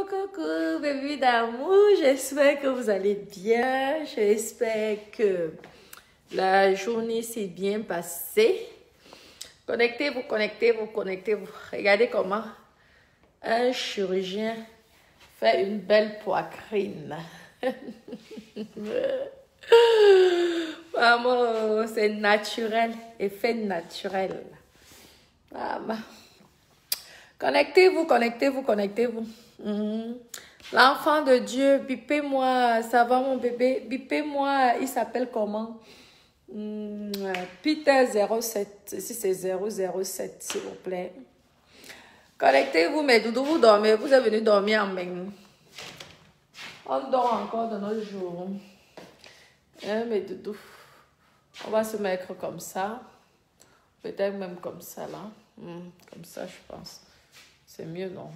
coucou, bébé d'amour. J'espère que vous allez bien. J'espère que la journée s'est bien passée. Connectez-vous, connectez-vous, connectez-vous. Regardez comment un chirurgien fait une belle poitrine. Maman, c'est naturel, effet naturel. Maman. Connectez-vous, connectez-vous, connectez-vous. L'enfant de Dieu, bipez-moi, ça va mon bébé, bipez-moi, il s'appelle comment? Peter 07, si c'est 007, s'il vous plaît. Connectez-vous, mes doudous, vous dormez, vous êtes venus dormir en même. On dort encore de nos jours. Hein, mes doudous. On va se mettre comme ça. Peut-être même comme ça, là. Comme ça, je pense. C'est mieux, non?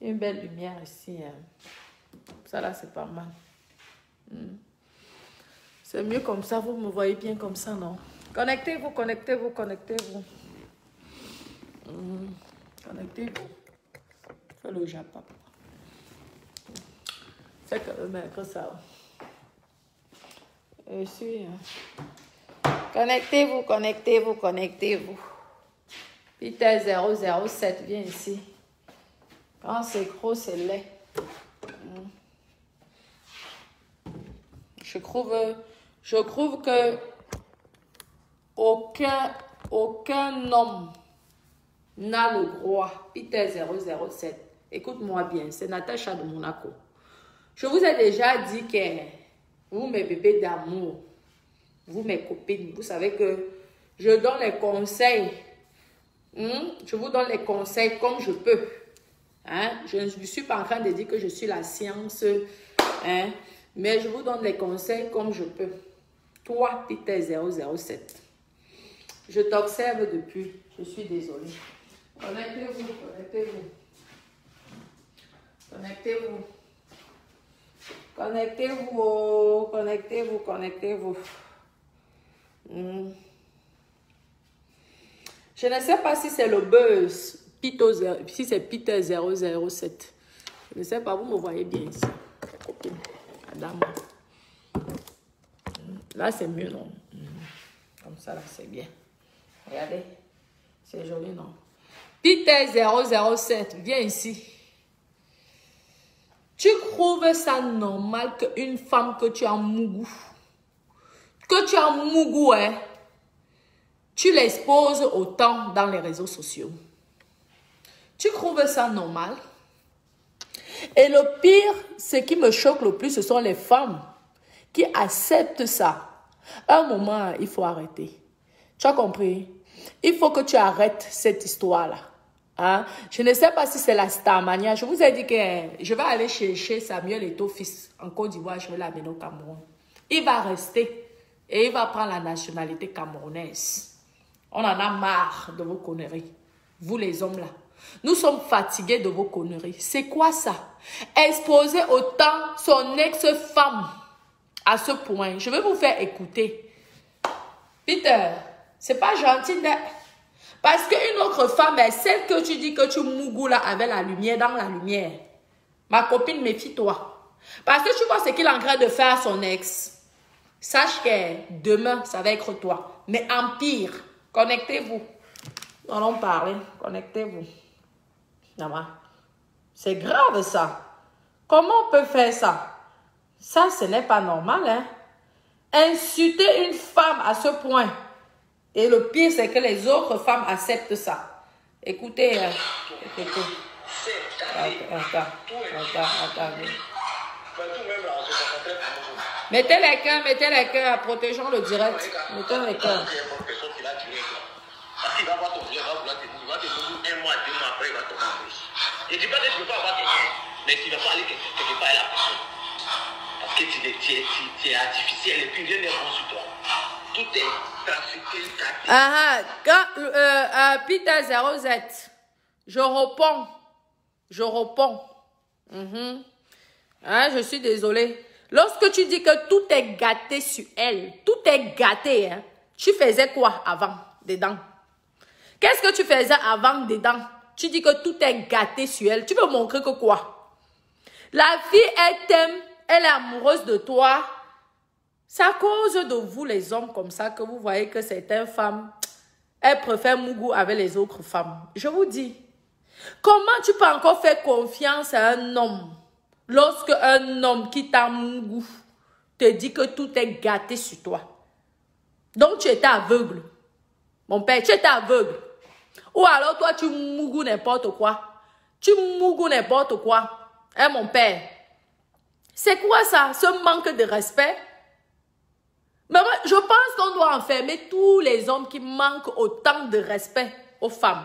Il y a une belle lumière ici. Hein. Ça, là, c'est pas mal. C'est mieux comme ça. Vous me voyez bien comme ça, non? Connectez-vous, connectez-vous, connectez-vous. Connectez-vous. Fais le Japon. Fais que le mec, ça. Je suis... Connectez-vous, connectez-vous, connectez-vous. Peter 007, viens ici. Quand c'est gros, c'est laid. Je trouve que aucun homme n'a le droit. Peter 007. Écoute-moi bien, c'est Natacha de Monaco. Je vous ai déjà dit que vous, mes bébés d'amour, vous, mes copines, vous savez que je donne les conseils. Je vous donne les conseils comme je peux. Hein? Je ne suis pas en train de dire que je suis la science. Hein? Mais je vous donne les conseils comme je peux. Toi, Peter 007. Je t'observe depuis. Je suis désolée. Connectez-vous, connectez-vous. Connectez-vous. Connectez-vous, connectez-vous, connectez-vous. Je ne sais pas si c'est le buzz, si c'est Peter 007. Je ne sais pas, vous me voyez bien ici. Copine, madame. Là, c'est mieux, non? Comme ça, là, c'est bien. Regardez. C'est joli, non? Peter 007, viens ici. Tu trouves ça normal qu'une femme que tu as mougou, hein, tu l'exposes autant dans les réseaux sociaux? Tu trouves ça normal? Et le pire, ce qui me choque le plus, ce sont les femmes qui acceptent ça. À un moment, il faut arrêter. Tu as compris? Il faut que tu arrêtes cette histoire-là. Hein? Je ne sais pas si c'est la Starmania. Je vous ai dit que je vais aller chercher Samuel Eto'o fils en Côte d'Ivoire. Je vais l'amener au Cameroun. Il va rester et il va prendre la nationalité camerounaise. On en a marre de vos conneries. Vous les hommes là. Nous sommes fatigués de vos conneries. C'est quoi ça? Exposer autant son ex-femme à ce point. Je vais vous faire écouter. Peter, c'est pas gentil de... Parce qu'une autre femme est celle que tu dis que tu mougou là avec la lumière, dans la lumière. Ma copine, méfie-toi. Parce que tu vois ce qu'il est en train de faire à son ex. Sache que demain, ça va être toi. Mais en pire, connectez-vous. Nous allons parler. Connectez-vous. Maman, c'est grave ça. Comment on peut faire ça? Ça, ce n'est pas normal, hein? Insulter une femme à ce point. Et le pire, c'est que les autres femmes acceptent ça. Écoutez, écoutez. Attendez. Mettez les cœurs, protégeons le direct. Mettez les cœurs. Il va voir ton vieux, il va te dire un mois, 2 mois après, il va te rendre. Je ne dis pas que tu ne peux pas avoir quelqu'un, mais tu ne vas pas aller quelque part à la personne. Parce que tu es artificiel et puis rien n'est bon sur toi. Tout est trafiqué, Peter 07, je réponds. Hein, je suis désolée. Lorsque tu dis que tout est gâté sur elle, tout est gâté, hein, tu faisais quoi avant, dedans? Qu'est-ce que tu faisais avant, dedans? Tu dis que tout est gâté sur elle. Tu veux montrer que quoi? La fille, elle t'aime, elle est amoureuse de toi. C'est à cause de vous, les hommes, comme ça, que vous voyez que certaines femmes, elles préfèrent Mougou avec les autres femmes. Je vous dis, comment tu peux encore faire confiance à un homme lorsque un homme qui t'a Mougou te dit que tout est gâté sur toi? Donc, tu étais aveugle. Mon père, tu étais aveugle. Ou alors, toi, tu Mougou n'importe quoi. Tu Mougou n'importe quoi. Hein, mon père? C'est quoi ça, ce manque de respect? Mais moi, je pense qu'on doit enfermer tous les hommes qui manquent autant de respect aux femmes.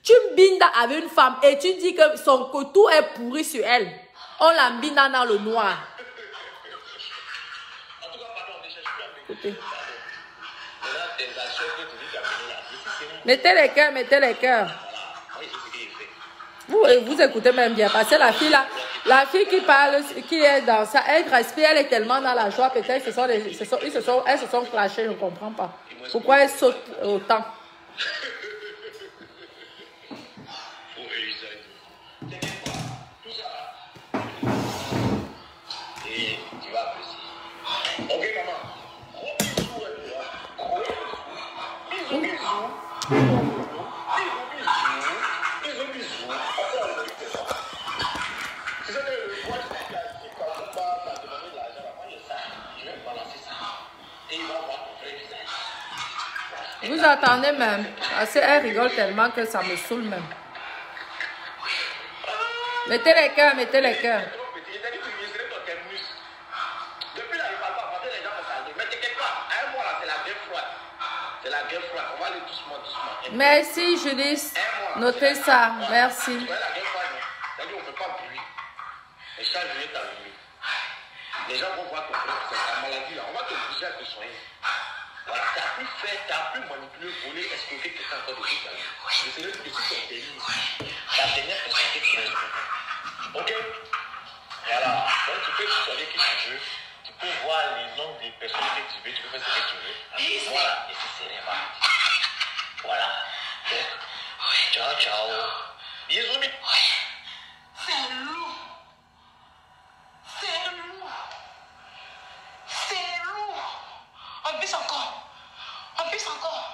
Tu bindas avec une femme et tu dis que tout est pourri sur elle. On la binda dans le noir. En tout cas, pardon, ne cherche plus à Écoutez. Maintenant, tes actions que tu dis qu'à venir là. Mettez les cœurs, mettez les cœurs. Voilà, oui, c'est ce qu'il fait. Vous écoutez même bien, parce que la fille là, la fille qui parle, qui est dans ça, elle respire, elle est tellement dans la joie, peut-être elles se sont clashées, je ne comprends pas. Pourquoi elle saute autant? Faut réussir. T'inquiète pas, tout ça. Et tu vas apprécier. Ok, maman. Gros bisous, gros bisous. Bisous, bisous. Vous attendez même, parce qu'elle rigole tellement que ça me saoule même. Mettez les cœurs, mettez les cœurs. Depuis là, il ne parle pas, parce que les gens me saluent. Mais t'inquiète pas, à un mois là, c'est la guerre froide. C'est la guerre froide. On va aller doucement, doucement. Merci, Julius. Notez ça. Merci. Tu vois la guerre froide, c'est-à-dire on ne peut pas bruit. Et chaque jour, tu as le nuit. Les gens vont voir ton frère, c'est ta maladie là. On va te bouger à te soigner. Voilà, tu as pu faire, tu as pu manipuler, voler, escroquer quelqu'un encore de toute ta vie. Mais c'est le petit ton délit. La dernière personne que tu es. Ok? Voilà. Donc tu peux choisir qui tu veux. Tu peux voir les noms des personnes que tu veux. Tu peux faire ce que tu veux. Voilà. Et c'est sereinement. Voilà. Donc, ciao, ciao. Bisous, bisous. C'est lourd. C'est lourd. C'est lourd. En plus encore. En plus encore.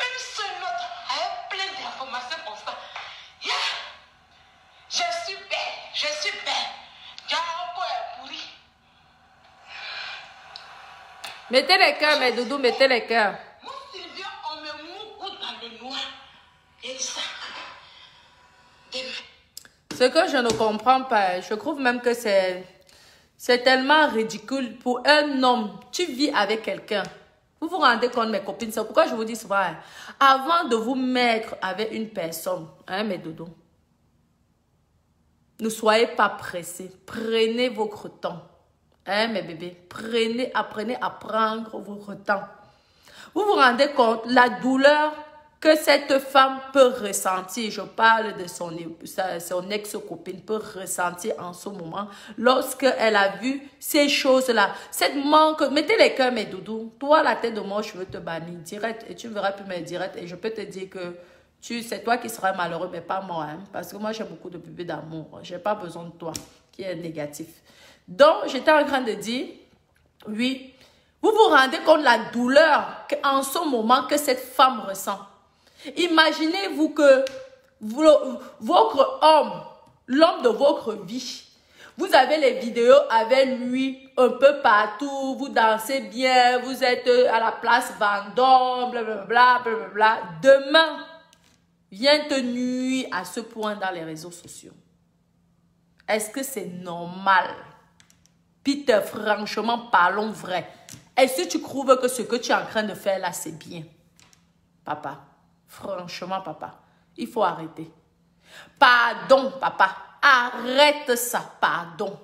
Une seule note avec plein d'informations comme ça. Yeah. Je suis belle. Je suis belle. Diabo est pourri. Mettez les cœurs, mes doudous, mettez les cœurs. Moi, Sylvia, on me mouille dans le noir. Et ça. Ce que je ne comprends pas, je trouve même que c'est tellement ridicule pour un homme. Tu vis avec quelqu'un. Vous vous rendez compte, mes copines, c'est pourquoi je vous dis souvent, hein, avant de vous mettre avec une personne, hein, mes doudous, ne soyez pas pressés. Prenez votre temps. Hein, mes bébés, apprenez à prendre votre temps. Vous vous rendez compte, la douleur que cette femme peut ressentir, je parle de son ex-copine, peut ressentir en ce moment, lorsqu'elle a vu ces choses-là. Cette manque, mettez les cœurs, mes doudous. Toi, la tête de moi, je veux te bannir direct et tu ne verras plus mes directs. Et je peux te dire que c'est toi qui seras malheureux, mais pas moi. Hein, parce que moi, j'ai beaucoup de bébés d'amour. Je n'ai pas besoin de toi, qui est négatif. Donc, j'étais en train de dire, oui, vous vous rendez compte de la douleur en ce moment que cette femme ressent. Imaginez-vous que votre homme, l'homme de votre vie, vous avez les vidéos avec lui un peu partout, vous dansez bien, vous êtes à la place Vendôme, blablabla, blablabla. Demain, vient te nuire à ce point dans les réseaux sociaux. Est-ce que c'est normal? Peter, franchement, parlons vrai. Est-ce que tu trouves que ce que tu es en train de faire là, c'est bien? Papa, franchement, papa, il faut arrêter. Pardon, papa, arrête ça, pardon.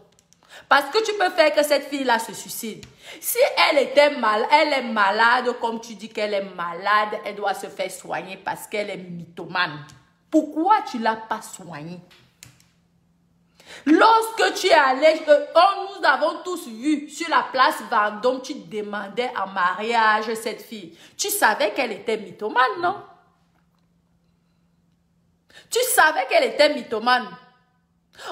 Parce que tu peux faire que cette fille-là se suicide. Si elle était mal, elle est malade, comme tu dis qu'elle est malade, elle doit se faire soigner parce qu'elle est mythomane. Pourquoi tu ne l'as pas soignée? Lorsque tu es allé, nous avons tous vu sur la place Vendôme, tu demandais en mariage cette fille. Tu savais qu'elle était mythomane, non? Tu savais qu'elle était mythomane.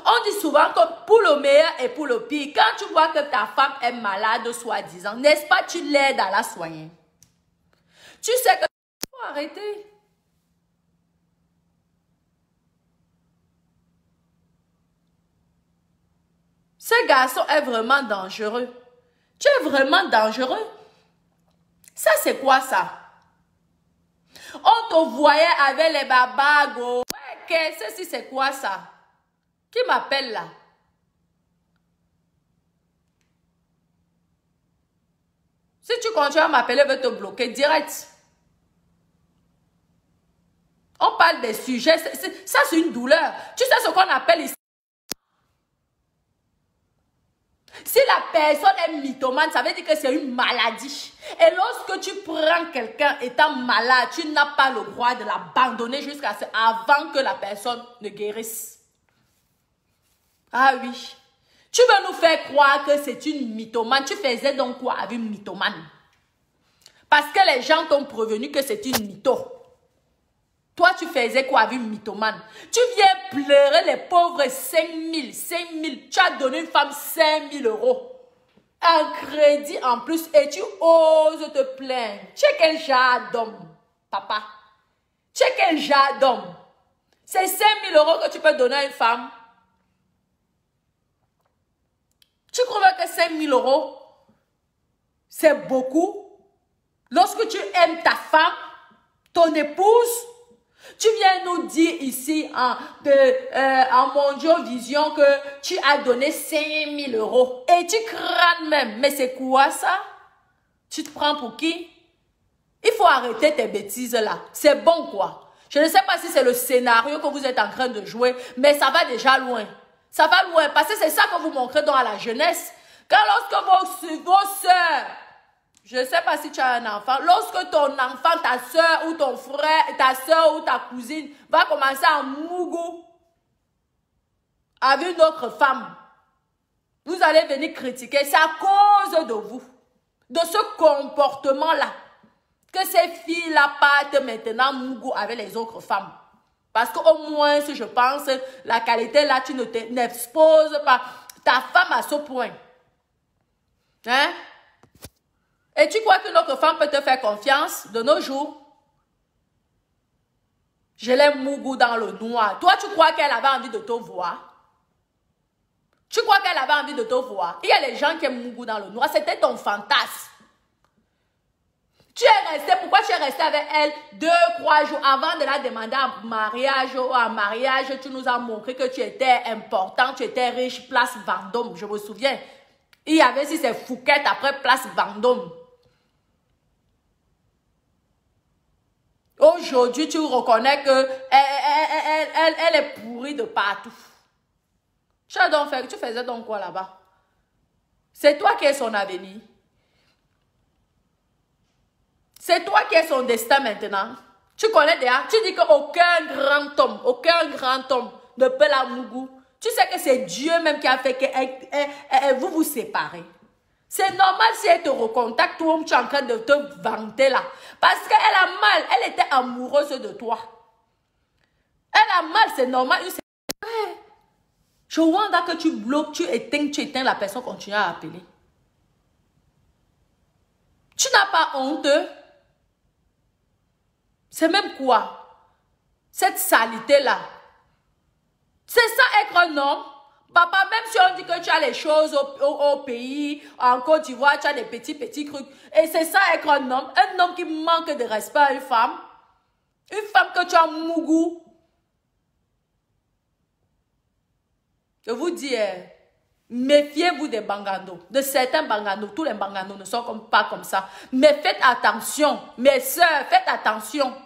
On dit souvent que pour le meilleur et pour le pire, quand tu vois que ta femme est malade, soi-disant, n'est-ce pas, tu l'aides à la soigner. Tu sais que il faut arrêter. Ce garçon est vraiment dangereux. Tu es vraiment dangereux. Ça, c'est quoi ça? On te voyait avec les babagos. Ouais, qu'est-ce que c'est quoi ça? Qui m'appelle là? Si tu continues à m'appeler, je vais te bloquer direct. On parle des sujets. Ça, c'est une douleur. Tu sais ce qu'on appelle ici? Si la personne est mythomane, ça veut dire que c'est une maladie. Et lorsque tu prends quelqu'un étant malade, tu n'as pas le droit de l'abandonner jusqu'à ce avant que la personne ne guérisse. Ah oui. Tu veux nous faire croire que c'est une mythomane. Tu faisais donc quoi avec une mythomane? Parce que les gens t'ont prévenu que c'est une mytho. Toi, tu faisais quoi avec une mythomane? Tu viens pleurer les pauvres 5 000. Tu as donné une femme 5 000 €. Un crédit en plus et tu oses te plaindre. Tu es quel genre d'homme, papa? Tu es quel genre d'homme? C'est 5 000 € que tu peux donner à une femme. Tu crois que 5 000 €, c'est beaucoup? Lorsque tu aimes ta femme, ton épouse, tu viens nous dire ici en Mondiovision que tu as donné 5 000 € et tu crânes même. Mais c'est quoi ça? Tu te prends pour qui? Il faut arrêter tes bêtises là. C'est bon quoi? Je ne sais pas si c'est le scénario que vous êtes en train de jouer, mais ça va déjà loin. Ça va loin parce que c'est ça que vous montrez dans la jeunesse. Quand lorsque vos soeurs, je ne sais pas si tu as un enfant, lorsque ton enfant, ta soeur ou ton frère, ta soeur ou ta cousine va commencer à mougou avec une autre femme, vous allez venir critiquer. C'est à cause de vous, de ce comportement-là, que ces filles-là partent maintenant mougou avec les autres femmes. Parce qu'au moins, je pense, la qualité là, tu ne n'exposes pas ta femme à ce point. Hein? Et tu crois que notre femme peut te faire confiance de nos jours? Je l'ai mougou dans le noir. Toi, tu crois qu'elle avait envie de te voir? Tu crois qu'elle avait envie de te voir? Il y a les gens qui aiment mougou dans le noir. C'était ton fantasme. Tu es resté, pourquoi tu es resté avec elle 2-3 jours avant de la demander en mariage ou en mariage? Tu nous as montré que tu étais important, tu étais riche, place Vendôme, je me souviens. Il y avait si c'est Fouquet après place Vendôme. Aujourd'hui, tu reconnais que elle est pourrie de partout. Tu faisais donc quoi là-bas? C'est toi qui es son avenir. C'est toi qui es son destin maintenant. Tu connais déjà, tu dis qu'aucun grand homme ne peut la mougou. Tu sais que c'est Dieu même qui a fait que vous vous séparez. C'est normal si elle te recontacte, toi, tu es en train de te vanter là. Parce qu'elle a mal, elle était amoureuse de toi. Elle a mal, c'est normal. Je vois que tu bloques, tu éteins la personne, continue à appeler. Tu n'as pas honte? C'est même quoi? Cette saleté-là. C'est ça être un homme? Papa, même si on dit que tu as les choses au pays, en Côte d'Ivoire, tu as des petits trucs. Et c'est ça être un homme qui manque de respect à une femme. Une femme que tu as mougou. Je vous dis, méfiez-vous des banganos, de certains banganos. Tous les banganos ne sont pas comme ça. Mais faites attention, mes soeurs, faites attention.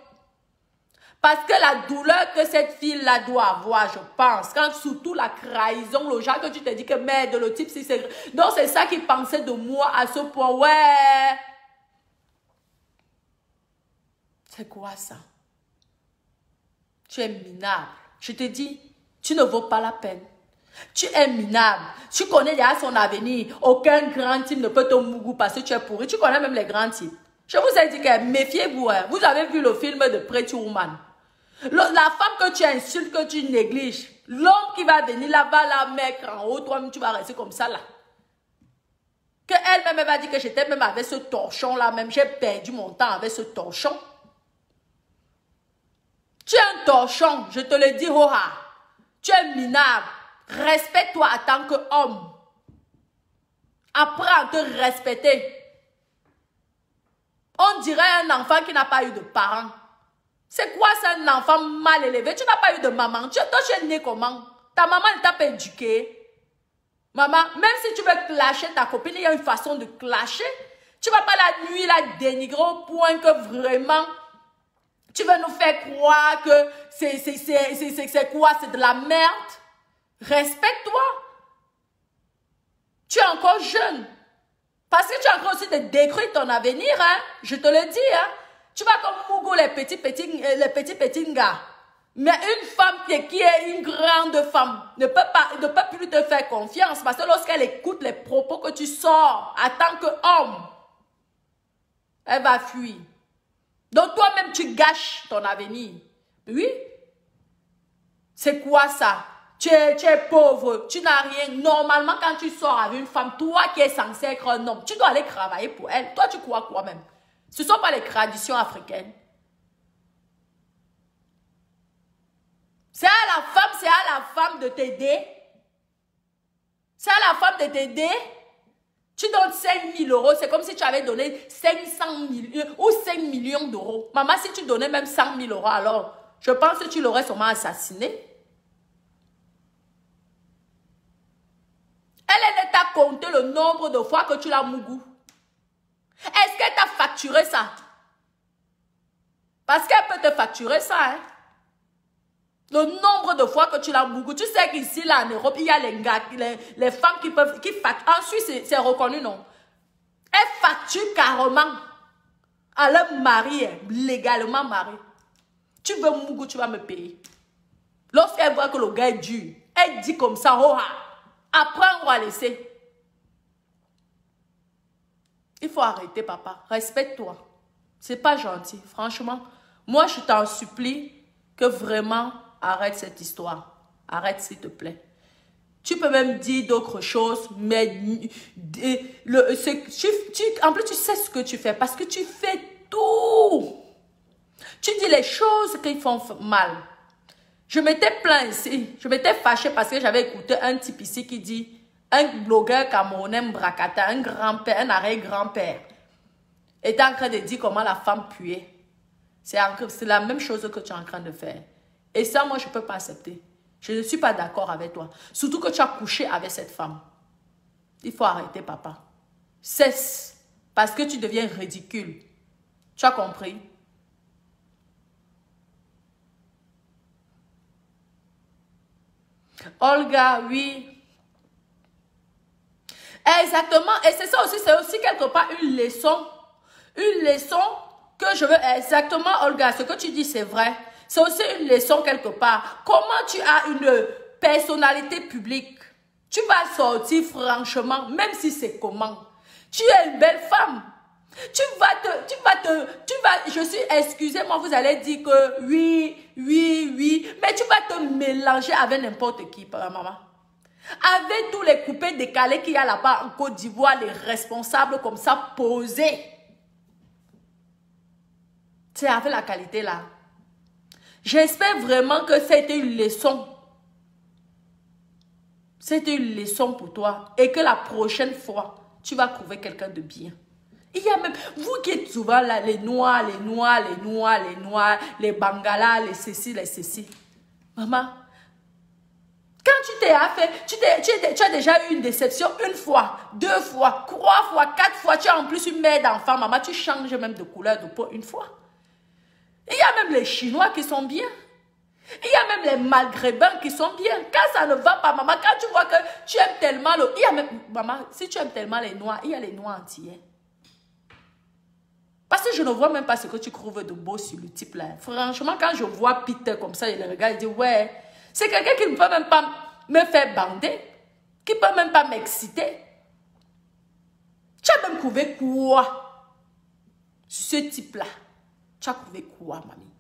Parce que la douleur que cette fille-là doit avoir, je pense, quand surtout la trahison, le genre que tu te dis que merde, le type, si c'est... Donc c'est ça qu'il pensait de moi à ce point. Ouais. C'est quoi ça? Tu es minable. Je te dis, tu ne vaux pas la peine. Tu es minable. Tu connais déjà son avenir. Aucun grand type ne peut te mougou parce que tu es pourri. Tu connais même les grands types. Je vous ai dit que méfiez-vous. Vous avez vu le film de Pretty Woman. La femme que tu insultes, que tu négliges, L'homme qui va venir là, va la mettre en haut. Toi-même, tu vas rester comme ça là. Que elle-même va dire que j'étais même avec ce torchon-là, même j'ai perdu mon temps avec ce torchon. Tu es un torchon, je te le dis, Hoha. Tu es minable. Respecte-toi en tant qu'homme. Apprends à te respecter. On dirait un enfant qui n'a pas eu de parents. C'est quoi ça, un enfant mal élevé? Tu n'as pas eu de maman. Toi, tu es né comment? Ta maman ne t'a pas éduqué. Maman, même si tu veux clasher ta copine, il y a une façon de clasher. Tu ne vas pas la nuit la dénigrer au point que vraiment, tu veux nous faire croire que c'est quoi? C'est de la merde. Respecte-toi. Tu es encore jeune. Parce que tu es encore aussi de détruire ton avenir, hein? Je te le dis, hein? Tu vas comme Mugo, les petits gars. Mais une femme qui est une grande femme ne peut plus te faire confiance parce que lorsqu'elle écoute les propos que tu sors en tant qu'homme, elle va fuir. Donc toi-même, tu gâches ton avenir. Oui? C'est quoi ça? Tu es pauvre, tu n'as rien. Normalement, quand tu sors avec une femme, toi qui es censé être un homme, tu dois aller travailler pour elle. Toi, tu crois quoi même? Ce ne sont pas les traditions africaines. C'est à la femme de t'aider. C'est à la femme de t'aider. Tu donnes 5 000 euros, c'est comme si tu avais donné 500 000 ou 5 millions d'euros. Maman, si tu donnais même 100 000 euros, alors, je pense que tu l'aurais sûrement assassiné. Elle t'a compté le nombre de fois que tu l'as mougou. Est-ce qu'elle t'a facturé ça? Parce qu'elle peut te facturer ça, hein? Le nombre de fois que tu l'as mougou. Tu sais qu'ici, là, en Europe, il y a les femmes qui facturent. En Suisse, c'est reconnu, non? Elles facturent carrément à leur mari, légalement marié. Tu veux mougou, tu vas me payer. Lorsqu'elle voit que le gars est dur, elle dit comme ça, oh, apprends ou à laisser. Il faut arrêter, papa. Respecte-toi. C'est pas gentil, franchement. Moi, je t'en supplie que vraiment, arrête cette histoire. Arrête, s'il te plaît. Tu peux même dire d'autres choses, mais en plus, tu sais ce que tu fais parce que tu fais tout. Tu dis les choses qui font mal. Je m'étais plaint ici. Je m'étais fâchée parce que j'avais écouté un type ici qui dit un blogueur camerounais Mbrakata, un grand-père, un arrière-grand-père, était en train de dire comment la femme puait. C'est la même chose que tu es en train de faire. Et ça, moi, je ne peux pas accepter. Je ne suis pas d'accord avec toi. Surtout que tu as couché avec cette femme. Il faut arrêter, papa. Cesse. Parce que tu deviens ridicule. Tu as compris? Olga, oui. Exactement. Et c'est ça aussi, c'est aussi quelque part une leçon. Une leçon que je veux... Exactement, Olga, ce que tu dis, c'est vrai. C'est aussi une leçon quelque part. Comment tu as une personnalité publique? Tu vas sortir franchement, même si c'est comment. Tu es une belle femme. Je suis, excusez-moi, vous allez dire que oui, mais tu vas te mélanger avec n'importe qui, maman. Avec tous les coupés décalés qu'il y a là-bas en Côte d'Ivoire, les responsables comme ça posés. C'est avec la qualité là. J'espère vraiment que c'était une leçon. C'était une leçon pour toi. Et que la prochaine fois, tu vas trouver quelqu'un de bien. Il y a même, vous qui êtes souvent là, les noirs, les bangalas, les ceci. Maman, quand tu t'es fait, tu as déjà eu une déception une fois, 2 fois, 3 fois, 4 fois, tu as en plus une mère d'enfant, maman, tu changes même de couleur de peau une fois. Il y a même les Chinois qui sont bien. Il y a même les Maghrébins qui sont bien. Quand ça ne va pas, maman, quand tu vois que tu aimes tellement il y a même, maman, si tu aimes tellement les Noirs, il y a les Noirs entiers. Parce que je ne vois même pas ce que tu trouves de beau sur le type là. Franchement, quand je vois Peter comme ça, il le regarde, il dit, ouais, c'est quelqu'un qui ne peut même pas me faire bander, qui ne peut même pas m'exciter. Tu as même trouvé quoi sur ce type là? Tu as trouvé quoi, mamie?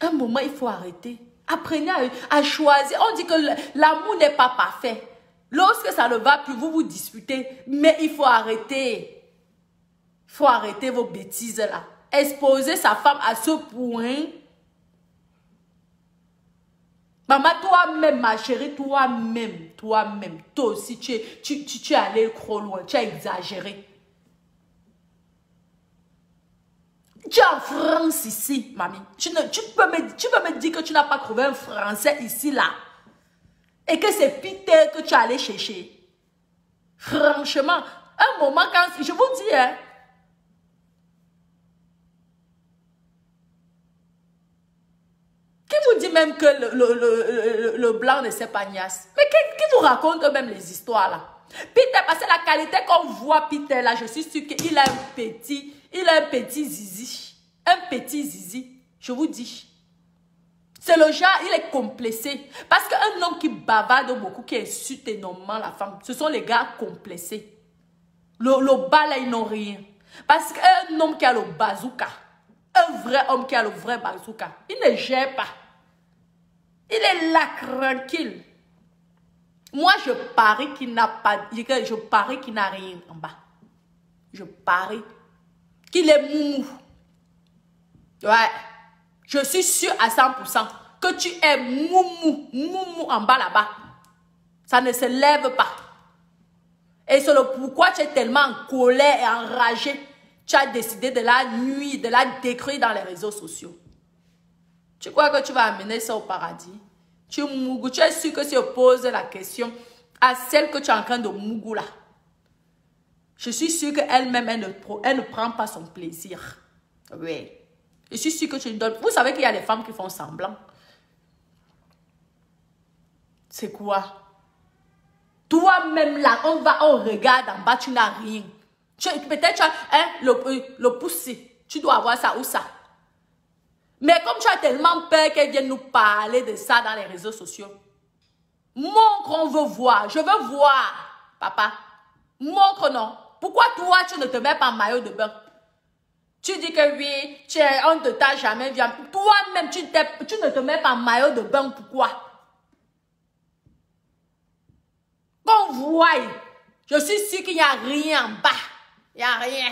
Un moment, il faut arrêter. Apprenez à choisir. On dit que l'amour n'est pas parfait. Lorsque ça ne va plus, vous vous disputez. Mais il faut arrêter. Il faut arrêter vos bêtises là. Exposer sa femme à ce point. Maman, toi-même, ma chérie, toi-même, toi aussi, tu es allé trop loin. Tu as exagéré. Tu es en France ici, mamie. Tu peux me dire que tu n'as pas trouvé un Français ici, là. Et que c'est Peter que tu es allé chercher. Franchement, un moment, quand je vous dis, hein. Qui vous dit même que le blanc ne sait pas niasse? Mais qui vous raconte même les histoires, là? Peter, parce que la qualité qu'on voit Peter, là, je suis sûre qu'il a un petit zizi. Un petit zizi, je vous dis. C'est le genre, il est complexé. Parce qu'un homme qui bavarde beaucoup, qui insulte énormément la femme, ce sont les gars complexés. Le bas là, ils n'ont rien. Parce qu'un homme qui a le bazooka, un vrai homme qui a le vrai bazooka, il ne gère pas. Il est là tranquille. Moi, je parie qu'il n'a pas, je parie qu'il n'a rien en bas. Je parie qu'il est moumou. Ouais. Je suis sûre à 100% que tu es moumou en bas là-bas. Ça ne se lève pas. Et c'est le pourquoi tu es tellement en colère et enragé. Tu as décidé de la nuire, de la décrire dans les réseaux sociaux. Tu crois que tu vas amener ça au paradis? Tu es sûr que si on pose la question à celle que tu es en train de mougou là, je suis sûre qu'elle-même, elle ne prend pas son plaisir. Oui. Je suis sûre que tu lui donnes. Vous savez qu'il y a des femmes qui font semblant. C'est quoi? Toi-même là, on regarde en bas, tu n'as rien. Peut-être tu as le pouce, tu dois avoir ça ou ça. Mais comme tu as tellement peur qu'elle vienne nous parler de ça dans les réseaux sociaux, montre, on veut voir. Je veux voir, papa. Montre, non. Pourquoi toi, tu ne te mets pas en maillot de bain? Tu dis que oui, on ne t'a jamais vu. Toi-même, tu ne te mets pas en maillot de bain. Pourquoi? Qu'on voie. Je suis sûre qu'il n'y a rien en bas. Il n'y a rien.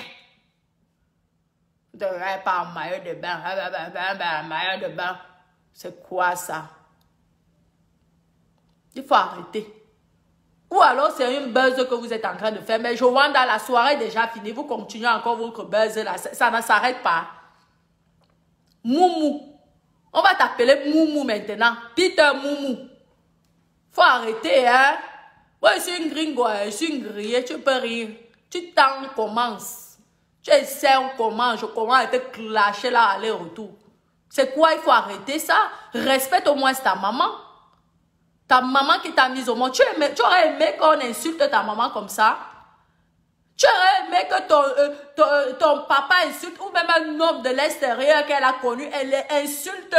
Tu ne te mets pas en maillot de bain. Maillot de bain. C'est quoi ça? Il faut arrêter. Ou alors c'est une buzz que vous êtes en train de faire. Mais je vois dans la soirée déjà finie. Vous continuez encore votre buzz là. Ça ne s'arrête pas. Moumou. On va t'appeler Moumou maintenant. Peter Moumou. Faut arrêter, hein. Moi, je suis une gringo. Je suis une grillée. Tu peux rire. Tu t'en commences. Tu essaies, on commence. Je commence à te clasher là, aller-retour. C'est quoi? Il faut arrêter ça. Respecte au moins ta maman. Ta maman qui t'a mise au monde. Tu aurais aimé qu'on insulte ta maman comme ça? Tu aurais aimé que ton papa insulte ou même un homme de l'extérieur qu'elle a connu, elle insulte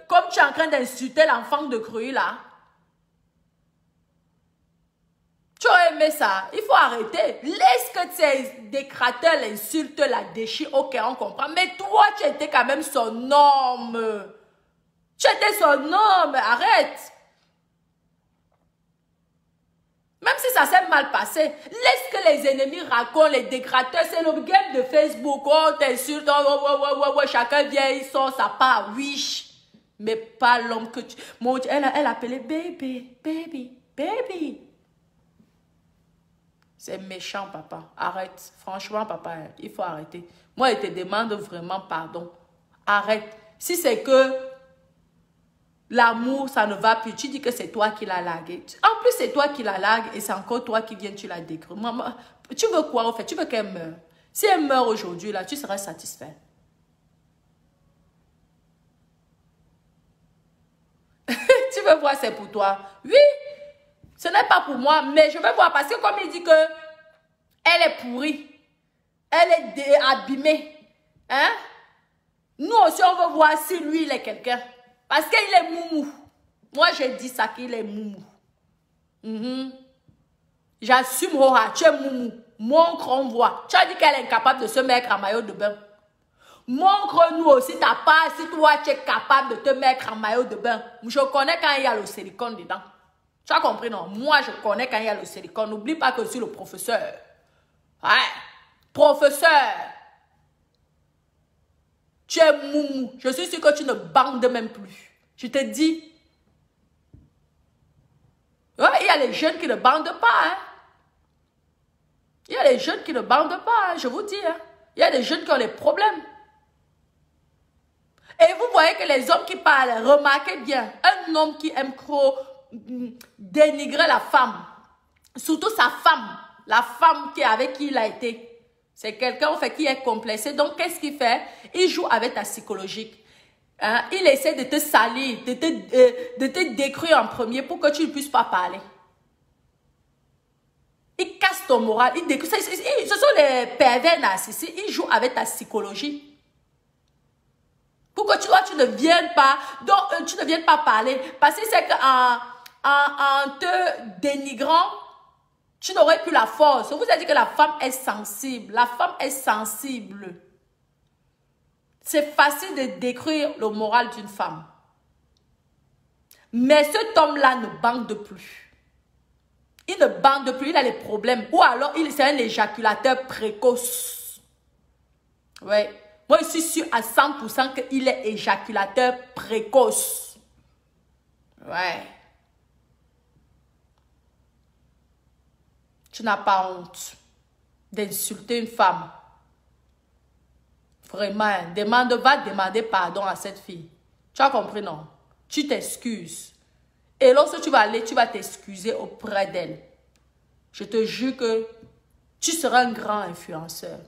comme tu es en train d'insulter l'enfant de Cru là? Tu aurais aimé ça? Il faut arrêter. Laisse que ces décrateurs l'insultent, la déchirent. Ok, on comprend. Mais toi, tu étais quand même son homme. Tu étais son homme. Arrête. Même si ça s'est mal passé, laisse que les ennemis racontent, les dégradeurs. C'est le game de Facebook. Oh, t'insulte, chacun vient, il sort sa part, oui. Mais pas l'homme que tu... Elle appelait baby. C'est méchant, papa. Arrête. Franchement, papa, il faut arrêter. Moi, je te demande vraiment pardon. Arrête. Si c'est que... l'amour, ça ne va plus. Tu dis que c'est toi qui l'as largué. En plus, c'est toi qui la largue et c'est encore toi qui viens, tu la décris. Maman, tu veux quoi en fait? Tu veux qu'elle meure? Si elle meurt aujourd'hui, là, tu seras satisfait. Tu veux voir, c'est pour toi. Oui, ce n'est pas pour moi, mais je veux voir parce que comme il dit que elle est pourrie, elle est abîmée. Hein? Nous aussi, on veut voir si lui, il est quelqu'un. Parce qu'il est moumou. Moi, j'ai dit ça qu'il est moumou. J'assume, Hora, tu es moumou. Montre, on voit. Tu as dit qu'elle est incapable de se mettre en maillot de bain. Montre-nous aussi ta part si toi tu es capable de te mettre en maillot de bain. Je connais quand il y a le silicone dedans. Tu as compris, non? Moi, je connais quand il y a le silicone. N'oublie pas que je suis le professeur. Ouais. Professeur. Tu es moumou. Je suis sûr que tu ne bandes même plus. Je te dis. Ouais, il y a les jeunes qui ne bandent pas. Hein. Il y a les jeunes qui ne bandent pas. Hein, je vous dis. Hein. Il y a des jeunes qui ont des problèmes. Et vous voyez que les hommes qui parlent, remarquez bien, un homme qui aime trop dénigrer la femme, surtout sa femme, la femme avec qui il a été, c'est quelqu'un en fait qui est complexé. Donc qu'est-ce qu'il fait? Il joue avec ta psychologique. Hein? Il essaie de te salir, de te détruire en premier pour que tu ne puisses pas parler. Il casse ton moral, il détruit. Ce sont les pervers narcissiques, ils jouent avec ta psychologie. Pour que toi, tu ne viennes pas, donc tu ne viennes pas parler. Parce que c'est qu'en te dénigrant, tu n'aurais plus la force. Je vous ai dit que la femme est sensible. La femme est sensible. C'est facile de détruire le moral d'une femme. Mais cet homme-là ne bande plus. Il ne bande plus, il a des problèmes. Ou alors, c'est un éjaculateur précoce. Oui. Moi, je suis sûre à 100% qu'il est éjaculateur précoce. Ouais. Tu n'as pas honte d'insulter une femme. Vraiment, va demander pardon à cette fille. Tu as compris, non? Tu t'excuses. Et lorsque tu vas aller, tu vas t'excuser auprès d'elle. Je te jure que tu seras un grand influenceur.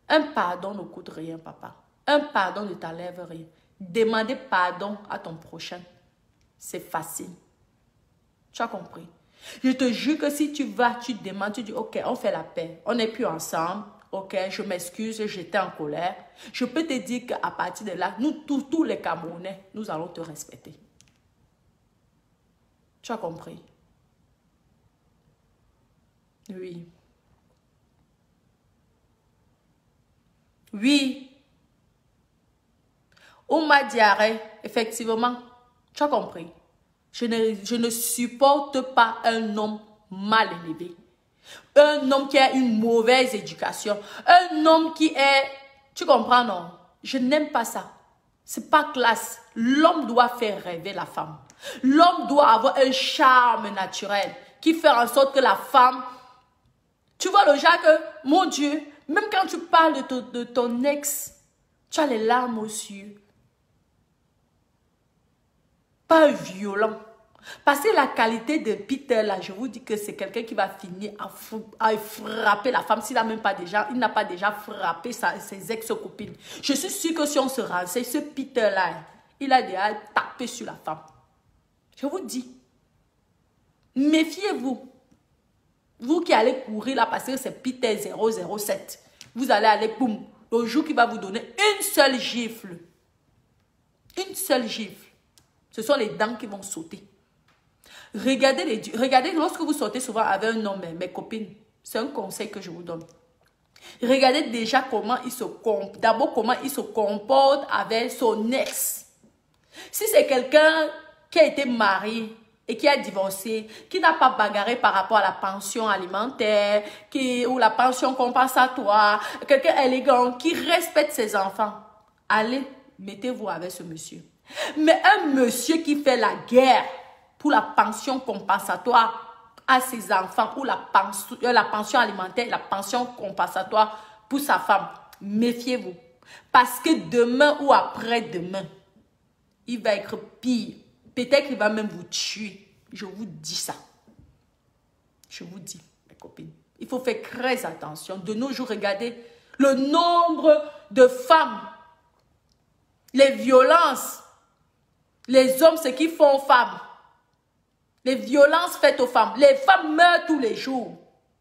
Un pardon ne coûte rien, papa. Un pardon ne t'enlève rien. Demander pardon à ton prochain, c'est facile. Tu as compris? Je te jure que si tu vas, tu demandes, tu dis, ok, on fait la paix. On n'est plus ensemble. Ok, je m'excuse, j'étais en colère. Je peux te dire qu'à partir de là, nous, tous les Camerounais, nous allons te respecter. Tu as compris? Oui. Oui. Ouma Diaré, effectivement, tu as compris. Je ne supporte pas un homme mal élevé. Un homme qui a une mauvaise éducation. Un homme qui est... Tu comprends, non? Je n'aime pas ça. C'est pas classe. L'homme doit faire rêver la femme. L'homme doit avoir un charme naturel qui fait en sorte que la femme... Tu vois le genre que, mon Dieu, même quand tu parles de ton ex, tu as les larmes aux yeux. Pas violent. Parce que la qualité de Peter, là, je vous dis que c'est quelqu'un qui va finir à frapper la femme. S'il n'a même pas déjà, il n'a pas déjà frappé ses ex-copines. Je suis sûre que si on se renseigne, ce Peter-là, il a déjà tapé sur la femme. Je vous dis, méfiez-vous. Vous qui allez courir là, parce que c'est Peter 007. Vous allez aller, boum, le jour qui va vous donner une seule gifle. Une seule gifle. Ce sont les dents qui vont sauter. Regardez lorsque vous sortez souvent avec un homme, mes copines, c'est un conseil que je vous donne. Regardez déjà comment il se comporte. D'abord, comment il se comporte avec son ex. Si c'est quelqu'un qui a été marié et qui a divorcé, qui n'a pas bagarré par rapport à la pension alimentaire, ou la pension compensatoire, quelqu'un élégant, qui respecte ses enfants, allez, mettez-vous avec ce monsieur. Mais un monsieur qui fait la guerre pour la pension compensatoire à ses enfants, ou la pension alimentaire, la pension compensatoire pour sa femme, méfiez-vous. Parce que demain ou après-demain, il va être pire. Peut-être qu'il va même vous tuer. Je vous dis ça. Je vous dis, mes copines. Il faut faire très attention. De nos jours, regardez le nombre de femmes, les violences, les hommes, ce qu'ils font aux femmes. Les violences faites aux femmes. Les femmes meurent tous les jours.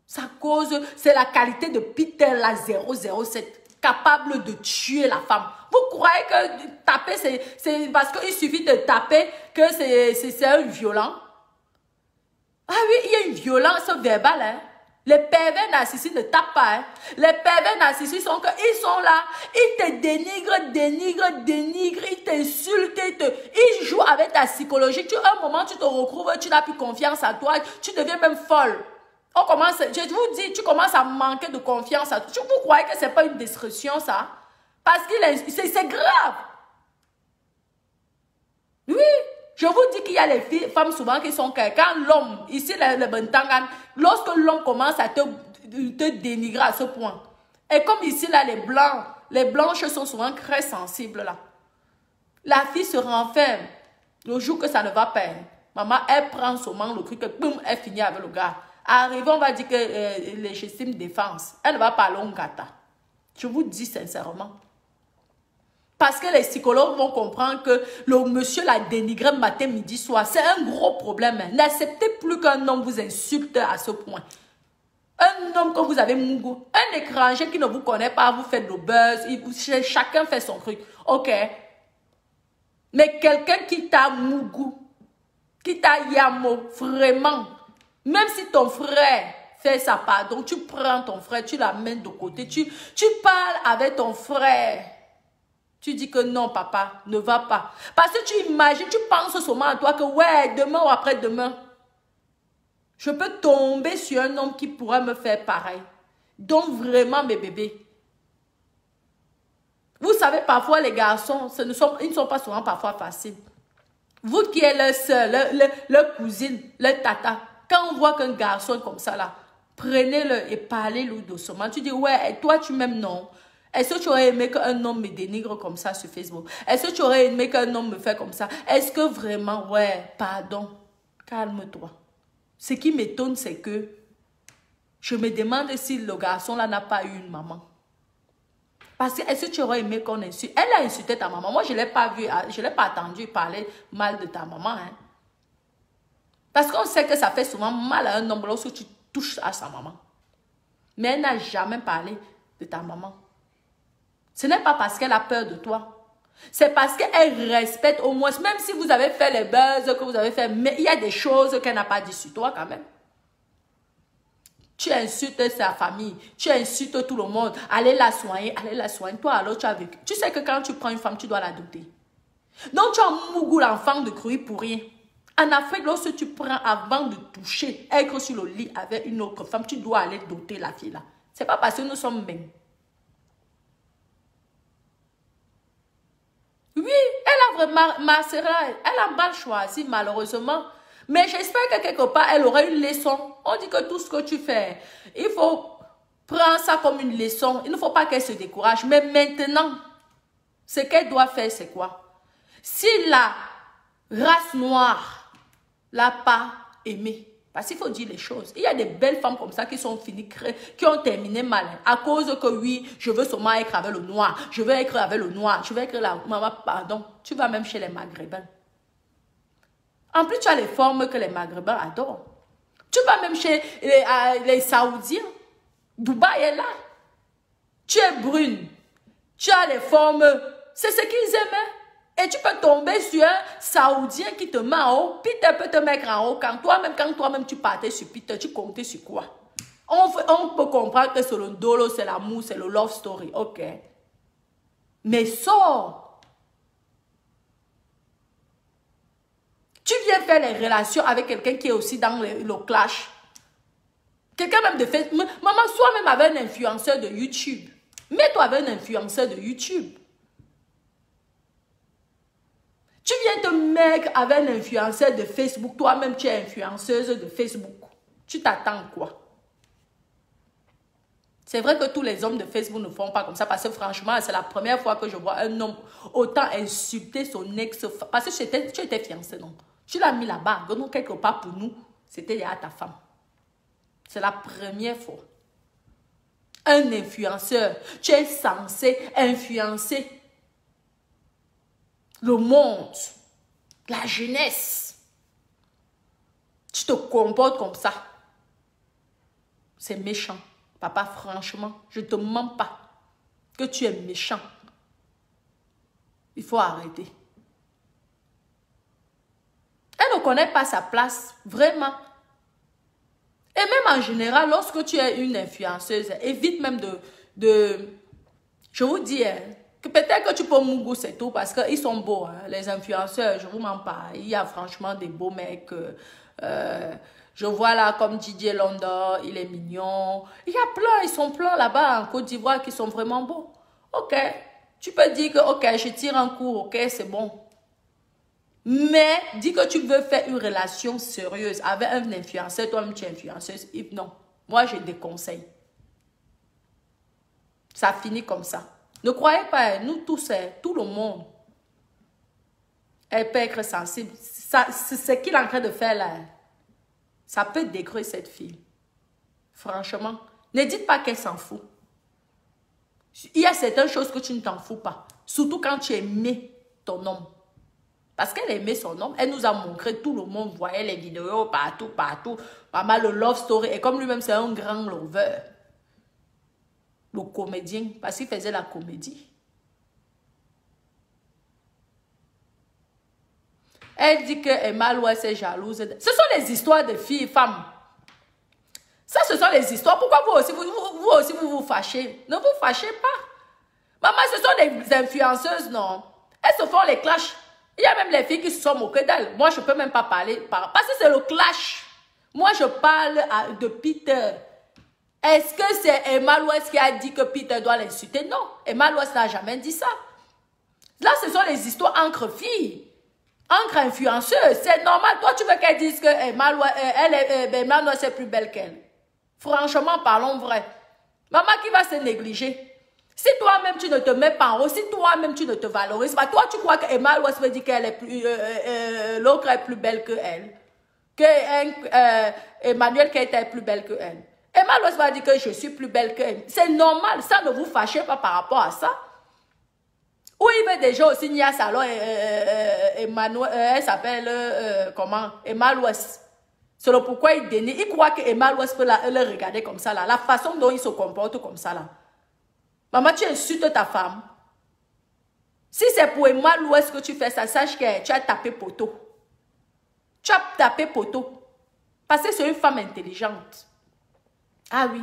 Ça cause, c'est la qualité de Peter la 007, capable de tuer la femme. Vous croyez que taper, c'est parce qu'il suffit de taper que c'est un violent? Ah oui, il y a une violence verbale. Hein? Les pervers narcissiques ne tapent pas. Hein. Les pervers narcissiques sont là, ils te dénigrent, ils t'insultent, ils jouent avec ta psychologie. Un moment, tu te retrouves, tu n'as plus confiance en toi, tu deviens même folle. On commence, je vous dis, tu commences à manquer de confiance en toi. Vous croyez que ce n'est pas une destruction, ça? Parce que c'est grave. Oui. Je vous dis qu'il y a les femmes souvent qui sont quand l'homme, ici le Bentangan, lorsque l'homme commence à te dénigrer à ce point. Et comme ici là les blanches sont souvent très sensibles là. La fille se renferme le jour que ça ne va pas. Maman, elle prend seulement le truc, boum, elle finit avec le gars. Arrivé, on va dire que légitime défense, elle ne va pas aller au gata. Je vous dis sincèrement. Parce que les psychologues vont comprendre que le monsieur l'a dénigré matin, midi, soir. C'est un gros problème. Hein. N'acceptez plus qu'un homme vous insulte à ce point. Un homme que vous avez mougou. Un étranger qui ne vous connaît pas, vous faites le buzz. Chacun fait son truc. Ok. Mais quelqu'un qui t'a mougou, qui t'a yamo, vraiment. Même si ton frère fait sa part, donc tu prends ton frère, tu l'amènes de côté. Tu parles avec ton frère. Tu dis que non, papa, ne va pas. Parce que tu imagines, tu penses seulement à toi que ouais, demain ou après-demain, je peux tomber sur un homme qui pourrait me faire pareil. Donc vraiment, mes bébés. Vous savez, parfois les garçons, ils ne sont pas souvent parfois faciles. Vous qui êtes leur soeur, leur cousine, leur tata, quand on voit qu'un garçon est comme ça là, prenez-le et parlez-le doucement. Tu dis, ouais, et toi tu m'aimes, non? Est-ce que tu aurais aimé qu'un homme me dénigre comme ça sur Facebook? Est-ce que tu aurais aimé qu'un homme me fait comme ça? Est-ce que vraiment, ouais, pardon, calme-toi. Ce qui m'étonne, c'est que je me demande si le garçon là n'a pas eu une maman. Parce que est-ce que tu aurais aimé qu'on insulte? Elle a insulté ta maman. Moi, je ne l'ai pas vu, je ne l'ai pas entendu parler mal de ta maman. Hein. Parce qu'on sait que ça fait souvent mal à un homme lorsque tu touches à sa maman. Mais elle n'a jamais parlé de ta maman. Ce n'est pas parce qu'elle a peur de toi. C'est parce qu'elle respecte au moins, même si vous avez fait les buzz que vous avez fait, mais il y a des choses qu'elle n'a pas dit sur toi quand même. Tu insultes sa famille, tu insultes tout le monde. Allez la soigner, allez la soigner. Toi alors tu as vécu. Tu sais que quand tu prends une femme, tu dois l'adopter. Donc tu as mougou l'enfant de cruie pour rien. En Afrique, lorsque tu prends avant de toucher, être sur le lit avec une autre femme, tu dois aller doter la fille là. C'est pas parce que nous sommes mêmes. Oui, elle a vraiment, ma sœur, elle a mal choisi malheureusement. Mais j'espère que quelque part, elle aura une leçon. On dit que tout ce que tu fais, il faut prendre ça comme une leçon. Il ne faut pas qu'elle se décourage. Mais maintenant, ce qu'elle doit faire, c'est quoi? Si la race noire l'a pas aimé, parce qu'il faut dire les choses. Il y a des belles femmes comme ça qui sont finies, qui ont terminé mal. À cause que oui, je veux seulement être avec le noir. Je veux être avec le noir. Je veux être la maman, pardon. Tu vas même chez les Maghrébins. En plus, tu as les formes que les Maghrébins adorent. Tu vas même chez les Saoudiens. Dubaï est là. Tu es brune. Tu as les formes. C'est ce qu'ils aiment. Et tu peux tomber sur un Saoudien qui te met en haut. Peter peut te mettre en haut. Quand toi-même tu partais sur Peter, tu comptais sur quoi? On peut comprendre que c'est le dolo, c'est l'amour, c'est le love story. Ok. Mais sors. Tu viens faire les relations avec quelqu'un qui est aussi dans le clash. Quelqu'un même de Facebook. Maman, sois même avec un influenceur de YouTube. Mets-toi avec un influenceur de YouTube. Tu viens te mettre avec un influenceur de Facebook. Toi-même, tu es influenceuse de Facebook. Tu t'attends quoi? C'est vrai que tous les hommes de Facebook ne font pas comme ça. Parce que franchement, c'est la première fois que je vois un homme autant insulter son ex. Parce que tu étais fiancé, non? Tu l'as mis là-bas. Donc, quelque part pour nous, c'était à ta femme. C'est la première fois. Un influenceur. Tu es censé influencer le monde, la jeunesse. Tu te comportes comme ça. C'est méchant. Papa, franchement, je ne te mens pas que tu es méchant. Il faut arrêter. Elle ne connaît pas sa place, vraiment. Et même en général, lorsque tu es une influenceuse, évite même je vous dis, hein, que peut-être que tu peux Mougou, c'est tout, parce qu'ils sont beaux, hein, les influenceurs, je vous mens pas. Il y a franchement des beaux mecs. Je vois là, comme Didier London, il est mignon. Il y a plein, ils sont pleins là-bas en Côte d'Ivoire qui sont vraiment beaux. Ok, tu peux dire que, ok, je tire un coup, ok, c'est bon. Mais, dis que tu veux faire une relation sérieuse avec un influenceur, toi-même tu es influenceuse, non. Moi, je déconseille. Ça finit comme ça. Ne croyez pas, nous tous, tout le monde, elle peut être sensible. C'est ce qu'il est en train de faire là. Ça peut détruire cette fille. Franchement, ne dites pas qu'elle s'en fout. Il y a certaines choses que tu ne t'en fous pas. Surtout quand tu aimais ton homme. Parce qu'elle aimait son homme. Elle nous a montré, tout le monde voyait les vidéos partout, partout. Maman, le love story. Et comme lui-même, c'est un grand lover. Le comédien. Parce qu'il faisait la comédie. Elle dit que Emma Louest est jalouse. Ce sont les histoires de filles et femmes. Ça, ce sont les histoires. Pourquoi vous aussi vous fâchez? Ne vous fâchez pas. Maman, ce sont des influenceuses, non? Elles se font les clashs. Il y a même les filles qui se sont moquées d'elles. Moi, je ne peux même pas parler. Parce que c'est le clash. Moi, je parle de Peter. Est-ce que c'est Emma Louest qui a dit que Peter doit l'insulter? Non. Emma Louest n'a jamais dit ça. Là, ce sont les histoires entre filles. Entre influenceuses. C'est normal. Toi, tu veux qu'elle dise que Emma Louest est plus belle qu'elle. Franchement, parlons vrai. Maman qui va se négliger. Si toi-même tu ne te mets pas en haut, si toi-même tu ne te valorises pas, toi tu crois que Emma Louest veut dire qu'elle est plus, l'autre est plus belle que elle, que Emmanuel Keita est plus belle que elle. Emma Louest va dire que je suis plus belle que elle. C'est normal, ça ne vous fâchez pas par rapport à ça. Ou il veut déjà aussi Nia Salon, Emmanuel, elle s'appelle comment? Emma Louest. C'est le pourquoi il dénie. Il croit que Emma Louest peut le regarder comme ça là, la façon dont il se comporte comme ça là. Maman, tu insultes ta femme. Si c'est pour Emma Louest que tu fais ça, sache que tu as tapé poteau. Tu as tapé poteau. Parce que c'est une femme intelligente. Ah oui.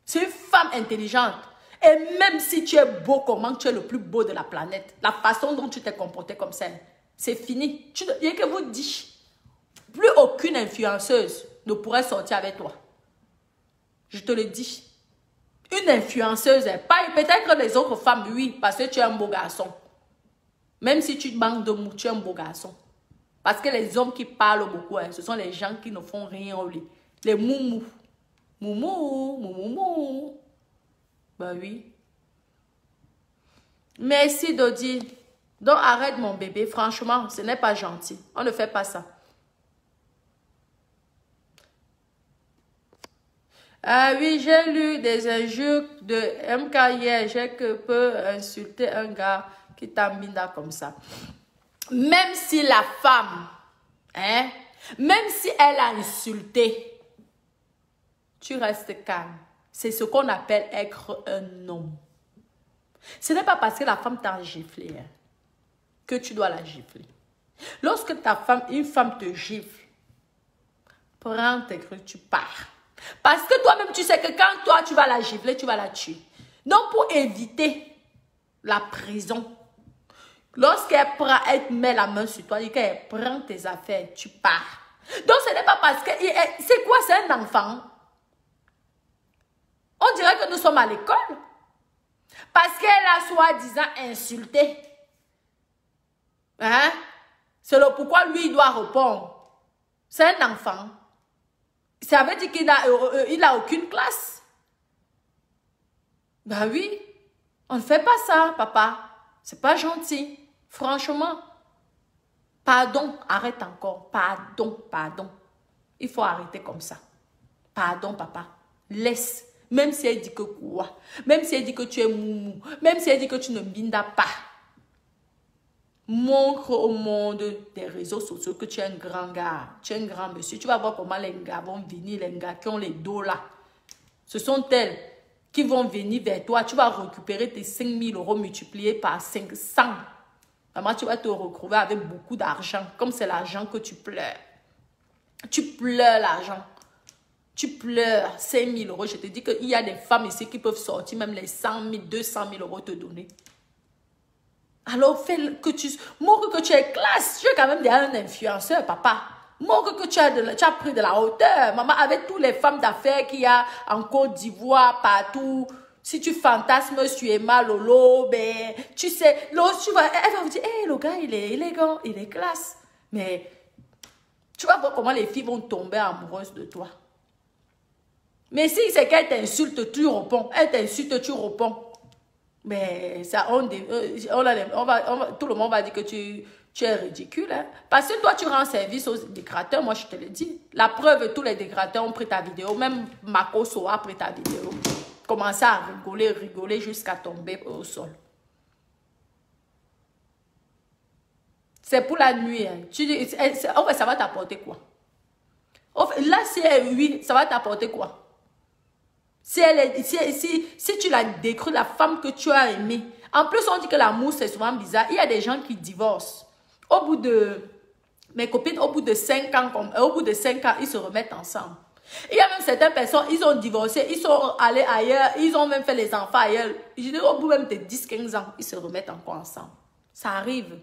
C'est une femme intelligente. Et même si tu es beau, comment tu es le plus beau de la planète, la façon dont tu t'es comporté comme ça, c'est fini. Il y a que vous dites, plus aucune influenceuse ne pourrait sortir avec toi. Je te le dis. Une influenceuse, peut-être que les autres femmes, oui, parce que tu es un beau garçon. Même si tu manques de mou, tu es un beau garçon. Parce que les hommes qui parlent beaucoup, ce sont les gens qui ne font rien au lit. Les moumous. Moumou, moumou. Ben oui. Merci Dodi. Donc arrête mon bébé, franchement, ce n'est pas gentil. On ne fait pas ça. Ah oui, j'ai lu des injures de MK hier. J'ai que peut insulter un gars qui t'ambina comme ça. Même si la femme, hein, même si elle a insulté, tu restes calme. C'est ce qu'on appelle être un homme. Ce n'est pas parce que la femme t'a giflé hein, que tu dois la gifler. Lorsque ta femme, une femme te gifle, prends tes trucs, tu pars. Parce que toi-même, tu sais que quand toi, tu vas la gifler, tu vas la tuer. Donc, pour éviter la prison, lorsqu'elle met la main sur toi, qu'elle prend tes affaires, tu pars. Donc, ce n'est pas parce que... C'est quoi, c'est un enfant? On dirait que nous sommes à l'école. Parce qu'elle a soi-disant insulté. Hein? C'est le pourquoi lui, il doit répondre. C'est un enfant. Ça veut dire qu'il n'a aucune classe. Ben oui. On ne fait pas ça, papa. C'est pas gentil. Franchement. Pardon. Arrête encore. Pardon, pardon. Il faut arrêter comme ça. Pardon, papa. Laisse. Même si elle dit que quoi. Même si elle dit que tu es moumou. Même si elle dit que tu ne bindas pas. Montre au monde des réseaux sociaux que tu es un grand gars. Tu es un grand monsieur. Tu vas voir comment les gars vont venir. Les gars qui ont les dos là. Ce sont elles qui vont venir vers toi. Tu vas récupérer tes 5 000 € multipliés par 500. Vraiment, tu vas te retrouver avec beaucoup d'argent. Comme c'est l'argent que tu pleures. Tu pleures l'argent. Tu pleures 5 000 euros. Je te dis qu'il y a des femmes ici qui peuvent sortir même les 100 000, 200 000 euros te donner. Alors, fais que tu... Montre que tu es classe. Tu es quand même déjà un influenceur, papa. Montre que tu as pris de la hauteur. Maman, avec toutes les femmes d'affaires qu'il y a en Côte d'Ivoire, partout. Si tu fantasmes sur Emma Lolo, ben, tu sais, l'autre, tu vas, elle va vous dire, hey, le gars, il est élégant, il est classe. Mais, tu vas voir comment les filles vont tomber amoureuses de toi. Mais si c'est qu'elle t'insulte, tu réponds. Elle t'insulte, tu réponds. Mais ça, tout le monde va dire que tu es ridicule. Hein? Parce que toi, tu rends service aux dégradeurs, moi je te le dis. La preuve, tous les dégradeurs ont pris ta vidéo. Même Makoso a pris ta vidéo. Commencez à rigoler jusqu'à tomber au sol. C'est pour la nuit. Hein. Tu dis, en fait, ça va t'apporter quoi? Là, si oui, ça va t'apporter quoi? Si tu l'as décrit, la femme que tu as aimée. En plus, on dit que l'amour, c'est souvent bizarre. Il y a des gens qui divorcent. Au bout de... Mes copines, au bout de 5 ans, ils se remettent ensemble. Il y a même certaines personnes, ils ont divorcé, ils sont allés ailleurs, ils ont même fait les enfants ailleurs. Je dis, au bout même de 10-15 ans, ils se remettent encore ensemble. Ça arrive.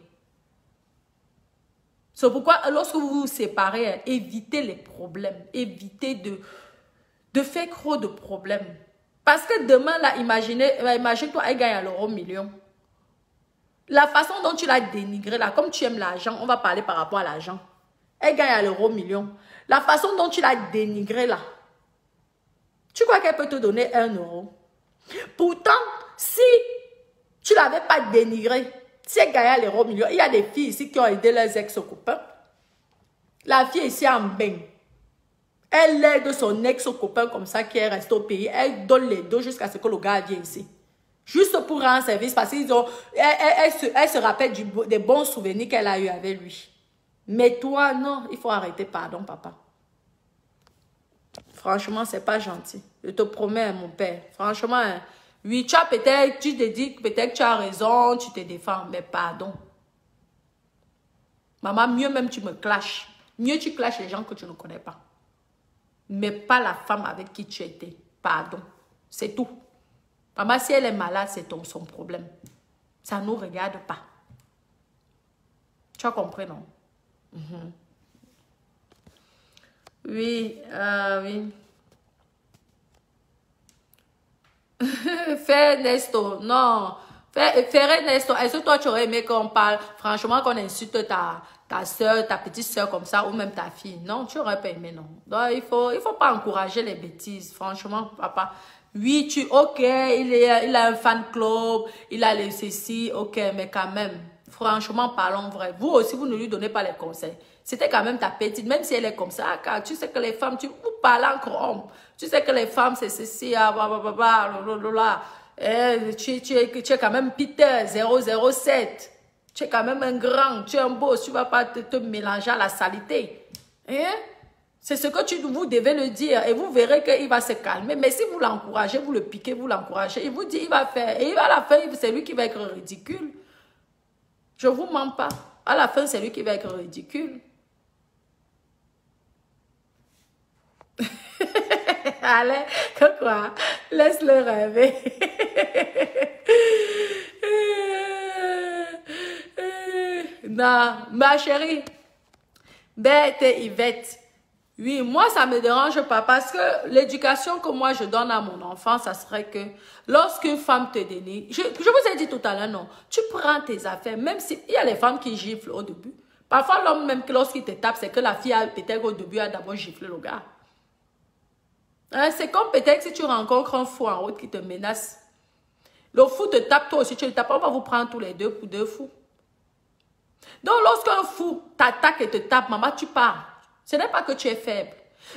C'est pourquoi, lorsque vous vous séparez, évitez les problèmes. Évitez de faire trop de problèmes. Parce que demain, là, imagine-toi, elle gagne à l'euro million. La façon dont tu l'as dénigré, là, comme tu aimes l'argent, on va parler par rapport à l'argent. Elle gagne à l'euro million. La façon dont tu l'as dénigré, là, tu crois qu'elle peut te donner 1 euro? Pourtant, si tu ne l'avais pas dénigré, si elle gagnait à l'euro million, il y a des filles ici qui ont aidé leurs ex-copains. La fille ici en bain. Elle aide son ex-copain comme ça qui est resté au pays. Elle donne les dos jusqu'à ce que le gars vienne ici. Juste pour rendre service parce qu'elle se rappelle des bons souvenirs qu'elle a eu avec lui. Mais toi, non, il faut arrêter. Pardon, papa. Franchement, c'est pas gentil. Je te promets, mon père. Franchement, oui, tu te dis peut-être que tu as raison, tu te défends, mais pardon. Maman, mieux même tu me clashes. Mieux tu clashes les gens que tu ne connais pas. Mais pas la femme avec qui tu étais. Pardon. C'est tout. Maman, si elle est malade, c'est son problème. Ça ne nous regarde pas. Tu as compris, non? Oui, oui. Fais Nesto, non. Fais Nesto. Est-ce que toi, tu aurais aimé qu'on parle, franchement, qu'on insulte ta soeur, ta petite soeur comme ça, ou même ta fille? Non, tu n'aurais pas aimé, non. Donc, il faut pas encourager les bêtises. Franchement, papa. Oui, ok, il a un fan club, il a les ceci, ok, mais quand même, franchement, parlons vrai. Vous aussi, vous ne lui donnez pas les conseils. C'était quand même ta petite, même si elle est comme ça, car tu sais que les femmes, vous parlez encore homme. Tu sais que les femmes, c'est ceci, tu es quand même Peter 007. Tu es quand même un grand, tu es un boss, tu ne vas pas te mélanger à la salité. Hein? C'est ce que vous devez le dire et vous verrez qu'il va se calmer. Mais si vous l'encouragez, vous le piquez, vous l'encouragez, il vous dit, il va faire. Et à la fin, c'est lui qui va être ridicule. Je ne vous mens pas. À la fin, c'est lui qui va être ridicule. Allez, quoi? Laisse-le rêver. Non, ma chérie. Bête Yvette. Oui, moi, ça me dérange pas parce que l'éducation que moi, je donne à mon enfant, ça serait que lorsqu'une femme te dénigre, je vous ai dit tout à l'heure, non, tu prends tes affaires, même si il y a les femmes qui giflent au début. Parfois, l'homme, même lorsqu'il te tape, c'est que la fille, peut-être au début, a d'abord giflé le gars. Hein, c'est comme peut-être si tu rencontres un fou en route qui te menace. Le fou te tape, toi aussi, tu le tapes, on va vous prendre tous les deux pour deux fous. Donc, lorsqu'un fou t'attaque et te tape, maman, tu pars. Ce n'est pas que tu es faible.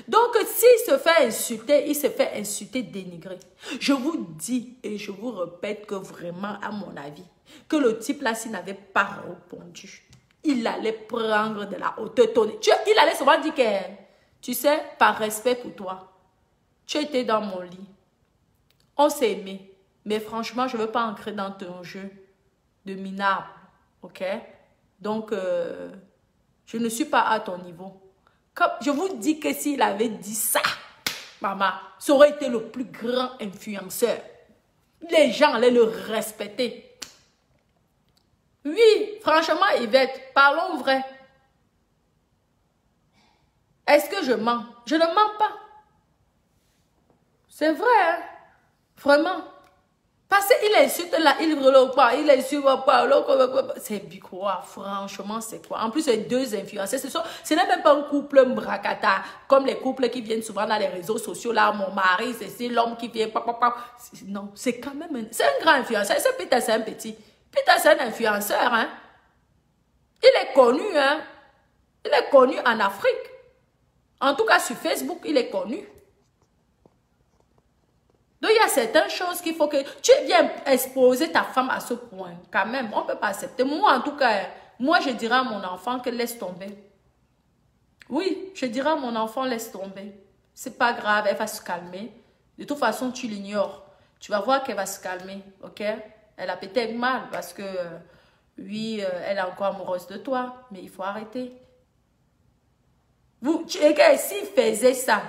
Donc, s'il se fait insulter, il se fait insulter, dénigrer. Je vous dis et je vous répète que vraiment, à mon avis, que le type là, s'il n'avait pas répondu, il allait prendre de la hauteur. Il allait souvent dire que, tu sais, par respect pour toi, tu étais dans mon lit. On s'est aimé. Mais franchement, je ne veux pas entrer dans ton jeu de minable. Ok? Donc, je ne suis pas à ton niveau. Comme je vous dis que s'il avait dit ça, maman, ça aurait été le plus grand influenceur. Les gens allaient le respecter. Oui, franchement, Yvette, parlons vrai. Est-ce que je mens? Je ne mens pas. C'est vrai, hein? Vraiment. Parce qu'il insulte là, il insulte pas. C'est quoi? Franchement, c'est quoi? En plus, c'est deux influenceurs. Ce n'est même pas un couple bracata, comme les couples qui viennent souvent dans les réseaux sociaux. Là, mon mari, c'est l'homme qui vient. Non, c'est quand même c'est un grand influenceur. C'est Peter, c'est un petit. Peter, c'est un influenceur, hein? Il est connu, hein? Il est connu en Afrique. En tout cas, sur Facebook, il est connu. Donc, il y a certaines choses qu'il faut que... Tu viens exposer ta femme à ce point. Quand même, on ne peut pas accepter. Moi, en tout cas, moi, je dirais à mon enfant que laisse tomber. Oui, je dirais à mon enfant, laisse tomber. C'est pas grave, elle va se calmer. De toute façon, tu l'ignores. Tu vas voir qu'elle va se calmer, ok? Elle a peut-être mal parce que, oui, elle est encore amoureuse de toi. Mais il faut arrêter. S'il faisait ça,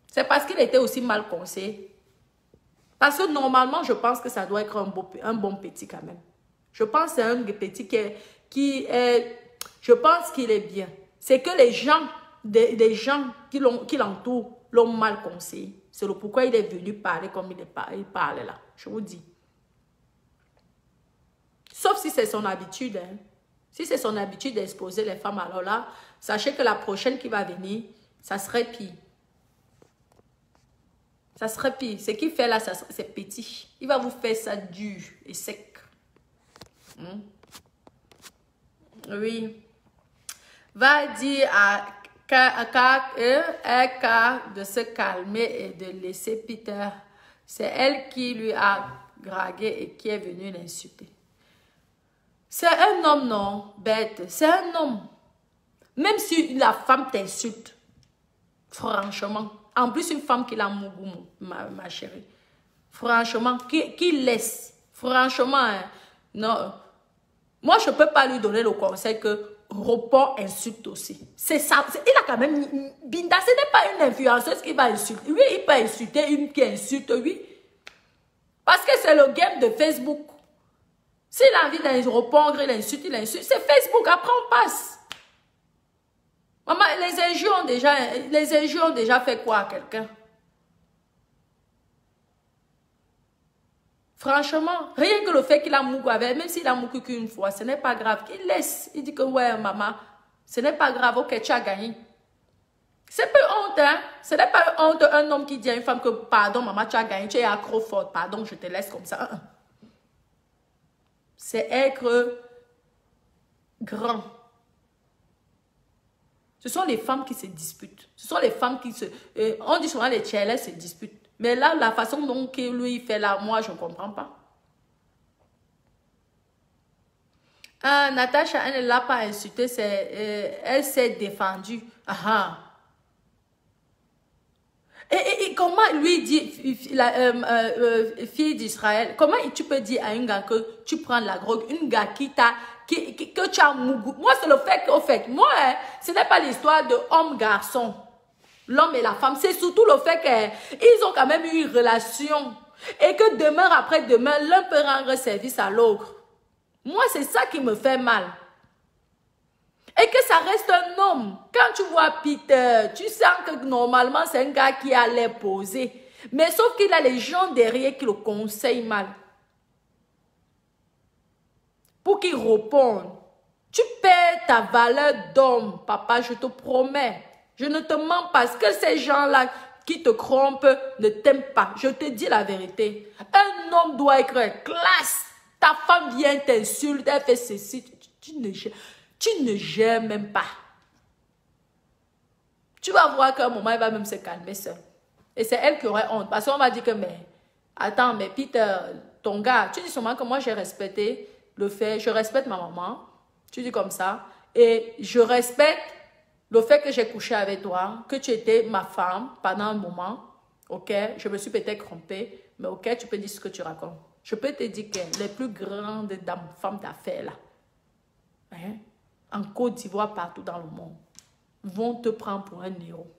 c'est parce qu'il était aussi mal conseillé. Parce que normalement, je pense que ça doit être un bon petit quand même. Je pense que c'est un petit qui est... Je pense qu'il est bien. C'est que les gens qui l'entourent l'ont mal conseillé. C'est le pourquoi il est venu parler comme il parle là. Je vous dis. Sauf si c'est son habitude. Hein. Si c'est son habitude d'exposer les femmes, alors là, sachez que la prochaine qui va venir, ça serait pire. Ça serait pire. Ce qu'il fait là, c'est petit. Il va vous faire ça dur et sec. Oui. Va dire à K de se calmer et de laisser Peter. C'est elle qui lui a dragué et qui est venue l'insulter. C'est un homme, non, bête. C'est un homme. Même si la femme t'insulte, franchement, en plus une femme qui l'a mougou, ma chérie, franchement, qui laisse, franchement, hein, non. Moi, je ne peux pas lui donner le conseil que report insulte aussi. C'est ça. Il a quand même... Binda, ce n'est pas une influenceuse qui va insulter. Oui, il peut insulter une qui insulte, oui. Parce que c'est le game de Facebook. S'il a envie de répondre, il insulte. C'est Facebook, après on passe. Maman, les injures ont déjà fait quoi à quelqu'un? Franchement, rien que le fait qu'il a mougou avec, même s'il a mougou qu'une fois, ce n'est pas grave. Il laisse, il dit que ouais, maman, ce n'est pas grave, ok, tu as gagné. C'est peu honte, hein? Ce n'est pas honte un homme qui dit à une femme que pardon, maman, tu as gagné, tu es accro forte, pardon, je te laisse comme ça. C'est être grand. Ce sont les femmes qui se disputent. Ce sont les femmes qui se... on dit souvent les tchèles se disputent. Mais là, la façon dont lui il fait là, moi, je ne comprends pas. Natacha, elle ne l'a pas insulté, elle s'est défendue. Ah. Et comment lui dit, fille d'Israël, comment tu peux dire à un gars que tu prends la drogue, une gars que tu as mougou. Moi, c'est le fait qu'au fait, moi, ce n'est pas l'histoire de homme-garçon. L'homme et la femme, c'est surtout le fait qu'ils ont quand même eu une relation. Et que demain après demain, l'un peut rendre service à l'autre. Moi, c'est ça qui me fait mal. Et que ça reste un homme. Quand tu vois Peter, tu sens que normalement, c'est un gars qui a l'air posé. Mais sauf qu'il a les gens derrière qui le conseillent mal. Pour qu'il réponde. Tu perds ta valeur d'homme, papa, je te promets. Je ne te mens pas. Parce que ces gens-là qui te trompent ne t'aiment pas. Je te dis la vérité. Un homme doit être classe. Ta femme vient t'insulter, elle fait ceci. Tu ne gères même pas. Tu vas voir qu'à un moment, elle va même se calmer seule. Et c'est elle qui aurait honte. Parce qu'on va dire que, mais, attends, mais Peter, ton gars, tu dis seulement que moi, j'ai respecté le fait, je respecte ma maman. Tu dis comme ça. Et je respecte le fait que j'ai couché avec toi, que tu étais ma femme pendant un moment. Ok, je me suis peut-être trompée, mais ok, tu peux dire ce que tu racontes. Je peux te dire que les plus grandes femmes d'affaires, là, hein, en Côte d'Ivoire, partout dans le monde, vont te prendre pour un héros.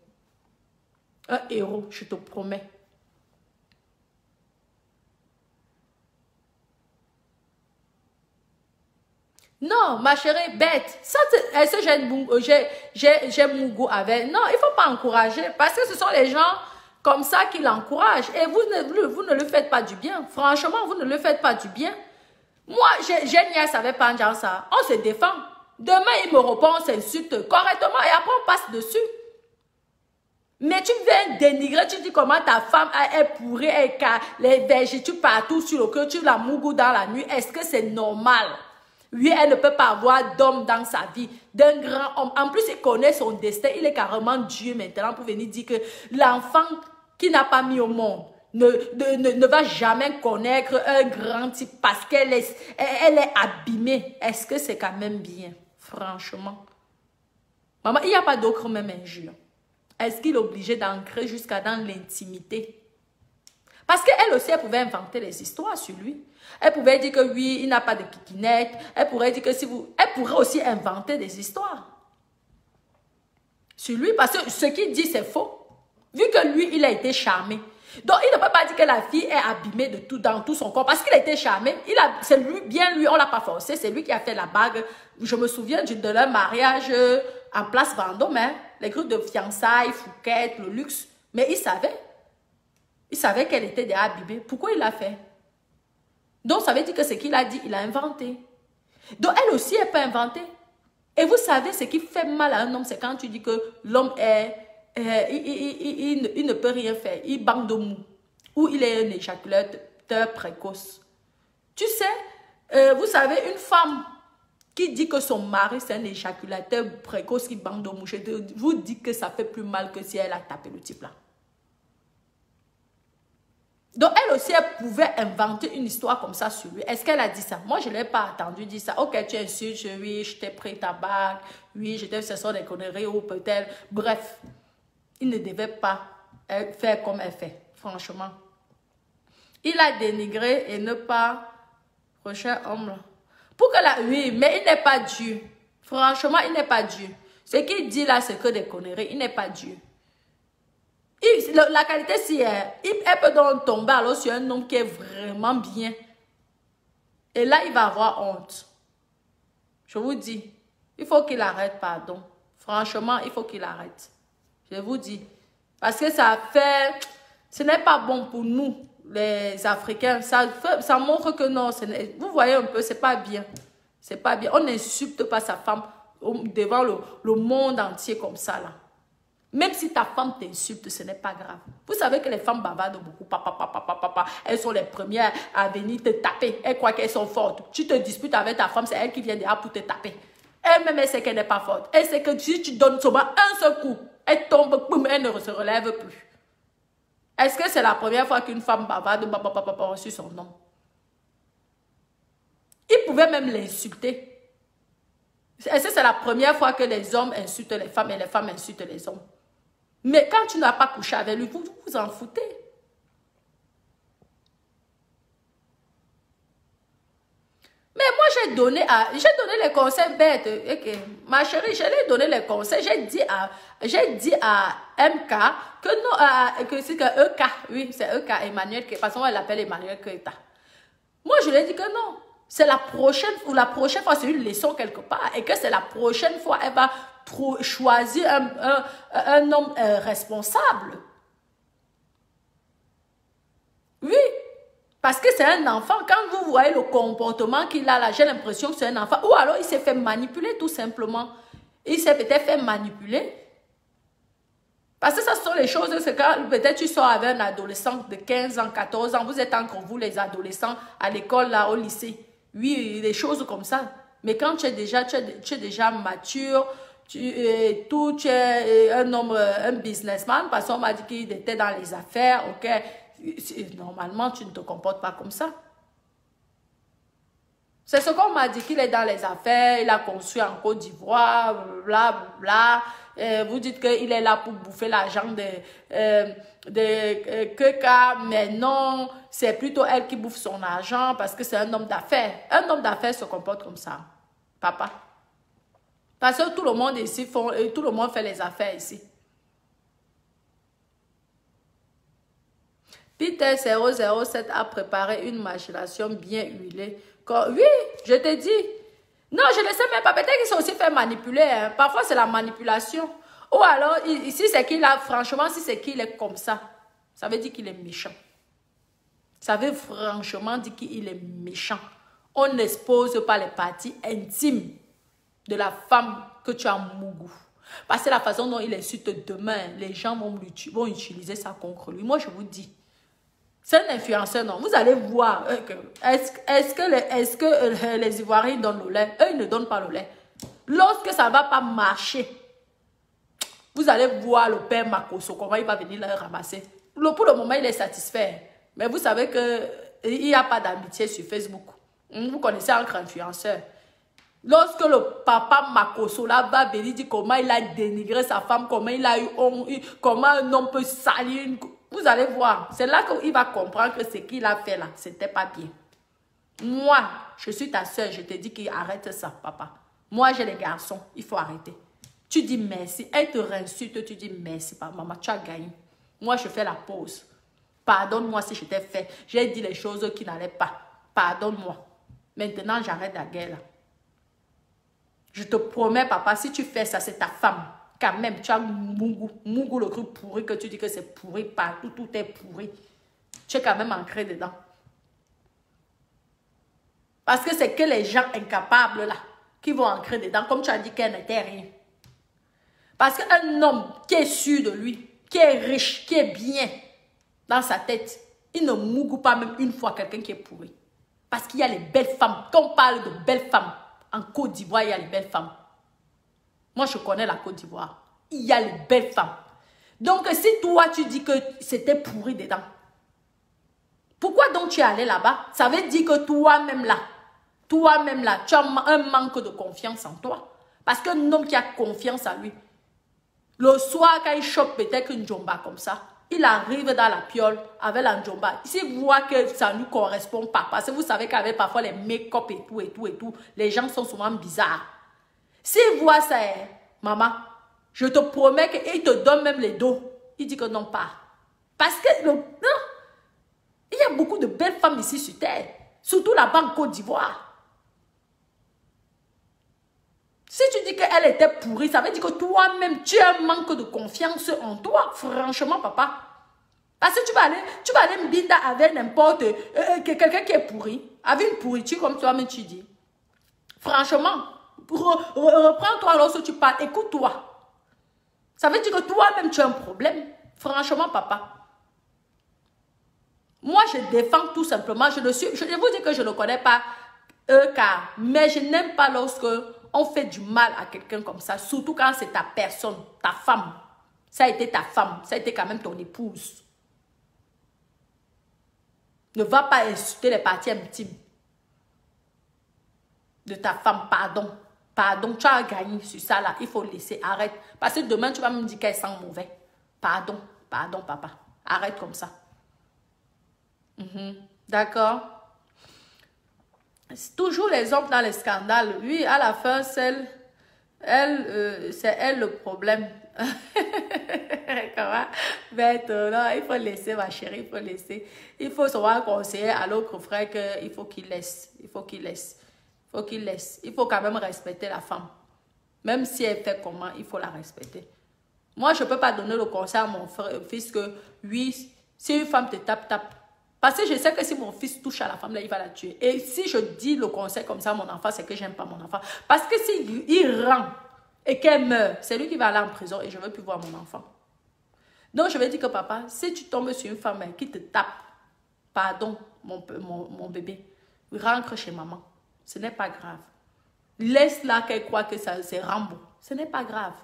Un héros, je te promets. Non, ma chérie, bête. Ça, est-ce que j'ai mon goût avec? Non, il ne faut pas encourager parce que ce sont les gens comme ça qui l'encouragent. Et vous ne le faites pas du bien. Franchement, vous ne le faites pas du bien. Moi, j'ai niaise avec Panjan ça. On se défend. Demain, il me répond, on s'insulte correctement et après, on passe dessus. Mais tu viens dénigrer, tu dis comment ta femme est pourrie, les végétaux partout sur le cœur, tu la mougou dans la nuit. Est-ce que c'est normal? Oui, elle ne peut pas avoir d'homme dans sa vie, d'un grand homme. En plus, il connaît son destin. Il est carrément Dieu maintenant pour venir dire que l'enfant qui n'a pas mis au monde ne va jamais connaître un grand type parce qu'elle est abîmée. Est-ce que c'est quand même bien? Franchement. Maman, il n'y a pas d'autre même injure. Est-ce qu'il est obligé d'ancrer jusqu'à dans l'intimité? Parce qu'elle aussi, elle pouvait inventer des histoires sur lui. Elle pouvait dire que oui, il n'a pas de kikinette. Elle pourrait dire que si vous... Elle pourrait aussi inventer des histoires sur lui. Parce que ce qu'il dit, c'est faux. Vu que lui, il a été charmé. Donc, il ne peut pas dire que la fille est abîmée de tout, dans tout son corps. Parce qu'il a été charmé. C'est lui, bien lui, on ne l'a pas forcé. C'est lui qui a fait la bague. Je me souviens de leur mariage en place Vendôme. Hein, les groupes de fiançailles, Fouquet, le luxe. Mais il savait. Il savait qu'elle était déjà abîmée. Pourquoi il l'a fait? Donc, ça veut dire que ce qu'il a dit, il a inventé. Donc, elle aussi, elle peut inventer. Et vous savez, ce qui fait mal à un homme, c'est quand tu dis que l'homme est... il ne peut rien faire. Il banque de mou. Ou il est un éjaculateur précoce. Tu sais, vous savez, une femme qui dit que son mari, c'est un éjaculateur précoce qui banque de mou, je vous dis que ça fait plus mal que si elle a tapé le type là. Donc, elle aussi, elle pouvait inventer une histoire comme ça sur lui. Est-ce qu'elle a dit ça? Moi, je ne l'ai pas entendu dire ça. Ok, tu insultes, oui, je t'ai pris ta bague, oui, je t'ai fait ce des conneries, ou peut-être. Bref, il ne devait pas faire comme elle fait, franchement. Il a dénigré et ne pas prochain homme. Pour que la... Oui, mais il n'est pas Dieu. Franchement, il n'est pas Dieu. Ce qu'il dit là, c'est que des conneries. Il n'est pas Dieu. La qualité, si elle peut donc tomber alors sur un homme qui est vraiment bien. Et là, il va avoir honte. Je vous dis, il faut qu'il arrête, pardon. Franchement, il faut qu'il arrête. Je vous dis. Parce que ça fait... Ce n'est pas bon pour nous, les Africains. Ça montre que non, vous voyez un peu, c'est pas bien. C'est pas bien. On n'insulte pas sa femme devant le monde entier comme ça, là. Même si ta femme t'insulte, ce n'est pas grave. Vous savez que les femmes bavardent beaucoup. Papa. Elles sont les premières à venir te taper. Elles croient qu'elles sont fortes. Tu te disputes avec ta femme, c'est elle qui vient derrière pour te taper. Elle-même, elle sait qu'elle n'est pas forte. Elle sait que si tu donnes seulement un seul coup, elle tombe, boum, elle ne se relève plus. Est-ce que c'est la première fois qu'une femme bavarde sur son nom? Il pouvait même l'insulter. Est-ce que c'est la première fois que les hommes insultent les femmes et les femmes insultent les hommes? Mais quand tu n'as pas couché avec lui, vous vous en foutez. Mais moi, j'ai donné les conseils bêtes. Okay. Ma chérie, je lui ai donné les conseils. J'ai dit à MK que non, que c'est que EK, oui, c'est EK, Emmanuel, parce qu'on l'appelle Emmanuel Keita. Moi, je lui ai dit que non. C'est la prochaine fois, c'est une leçon quelque part. Et que c'est la prochaine fois, elle va choisir un homme responsable. Oui. Parce que c'est un enfant. Quand vous voyez le comportement qu'il a là, j'ai l'impression que c'est un enfant. Ou alors, il s'est fait manipuler tout simplement. Il s'est peut-être fait manipuler. Parce que ça, ce sont les choses, c'est quand peut-être tu sors avec un adolescent de 15 ans, 14 ans. Vous êtes encore, vous, les adolescents, à l'école, là, au lycée. Oui, des choses comme ça. Mais quand tu es déjà mature, tu es un homme, un businessman, parce qu'on m'a dit qu'il était dans les affaires, ok. Normalement, tu ne te comportes pas comme ça. C'est ce qu'on m'a dit, qu'il est dans les affaires, il a construit en Côte d'Ivoire, bla. Vous dites qu'il est là pour bouffer l'argent de Keka, mais non, c'est plutôt elle qui bouffe son argent parce que c'est un homme d'affaires. Un homme d'affaires se comporte comme ça, papa. Parce que tout le monde ici, tout le monde fait les affaires ici. Peter 007 a préparé une machination bien huilée. Oui, je te dis. Non, je ne sais même pas. Peut-être qu'ils sont aussi fait manipuler. Hein. Parfois, c'est la manipulation. Ou alors, si c'est qu'il a, franchement, si c'est qu'il est comme ça veut dire qu'il est méchant. Ça veut franchement dire qu'il est méchant. On n'expose pas les parties intimes de la femme que tu as mougou. Parce que la façon dont il insulte demain, les gens vont utiliser ça contre lui. Moi, je vous dis, c'est un influenceur, non? Vous allez voir, est-ce que les Ivoiriens donnent le lait? Eux, ils ne donnent pas le lait. Lorsque ça ne va pas marcher, vous allez voir le père Makoso, comment il va venir le ramasser. Pour le moment, il est satisfait. Mais vous savez qu'il n'y a pas d'amitié sur Facebook. Vous connaissez un influenceur. Lorsque le papa Makoso là va venir dire comment il a dénigré sa femme, comment il a eu comment un homme peut salir une... Vous allez voir. C'est là qu'il va comprendre que ce qu'il a fait là, c'était pas bien. Moi, je suis ta soeur, je te dis qu'il arrête ça, papa. Moi, j'ai les garçons, il faut arrêter. Tu dis merci. Elle te réinsulte, tu dis merci, papa, maman, tu as gagné. Moi, je fais la pause. Pardonne-moi si je t'ai fait. J'ai dit les choses qui n'allaient pas. Pardonne-moi. Maintenant, j'arrête la guerre là. Je te promets, papa, si tu fais ça, c'est ta femme. Quand même, tu as mougou le truc pourri que tu dis que c'est pourri partout, tout est pourri. Tu es quand même ancré dedans. Parce que c'est que les gens incapables là, qui vont ancrer dedans, comme tu as dit qu'elle n'était rien. Parce qu'un homme qui est sûr de lui, qui est riche, qui est bien dans sa tête, il ne mougou pas même une fois quelqu'un qui est pourri. Parce qu'il y a les belles femmes. Quand on parle de belles femmes, en Côte d'Ivoire, il y a les belles femmes. Moi, je connais la Côte d'Ivoire. Il y a les belles femmes. Donc, si toi, tu dis que c'était pourri dedans, pourquoi donc tu es allé là-bas? Ça veut dire que toi-même là, tu as un manque de confiance en toi. Parce qu'un homme qui a confiance en lui, le soir, quand il chope peut-être une jomba comme ça, il arrive dans la piole avec la jomba. S'il voit que ça ne lui correspond pas, parce que vous savez qu'avec parfois les make-up et tout, les gens sont souvent bizarres. S'il voit ça, maman, je te promets qu'il te donne même les dos. Il dit que non, pas. Parce que, non, il y a beaucoup de belles femmes ici sur terre, surtout là-bas en Côte d'Ivoire. Si tu dis qu'elle était pourrie, ça veut dire que toi-même, tu as un manque de confiance en toi. Franchement, papa. Parce que tu vas aller binda avec n'importe quelqu'un qui est pourri, avec une pourriture comme toi-même tu dis. Franchement, reprends-toi lorsque tu parles, écoute-toi. Ça veut dire que toi-même, tu as un problème. Franchement, papa. Moi, je défends tout simplement. Je vous dis que je ne connais pas car, mais je n'aime pas lorsque on fait du mal à quelqu'un comme ça, surtout quand c'est ta personne, ta femme. Ça a été ta femme, ça a été quand même ton épouse. Ne va pas insulter les parties intimes de ta femme, pardon. Pardon, tu as gagné sur ça là, il faut laisser, arrête. Parce que demain, tu vas me dire qu'elle sent mauvais. Pardon, papa. Arrête comme ça. D'accord. Toujours les hommes dans les scandales. Lui, à la fin, c'est elle le problème. Comment? Non, il faut laisser, ma chérie, il faut laisser. Il faut savoir conseiller à l'autre frère qu'il faut qu'il laisse. Il faut qu'il laisse. Il faut quand même respecter la femme. Même si elle fait comment, il faut la respecter. Moi, je ne peux pas donner le conseil à mon fils que, oui, si une femme te tape. Parce que je sais que si mon fils touche à la femme, là, il va la tuer. Et si je dis le conseil comme ça à mon enfant, c'est que j'aime pas mon enfant. Parce que s'il rend et qu'elle meurt, c'est lui qui va aller en prison et je ne veux plus voir mon enfant. Donc, je vais dire que papa, si tu tombes sur une femme qui te tape, pardon, mon bébé, rentre chez maman. Ce n'est pas grave. Laisse-la qu'elle croit que c'est Rambo. Ce n'est pas grave.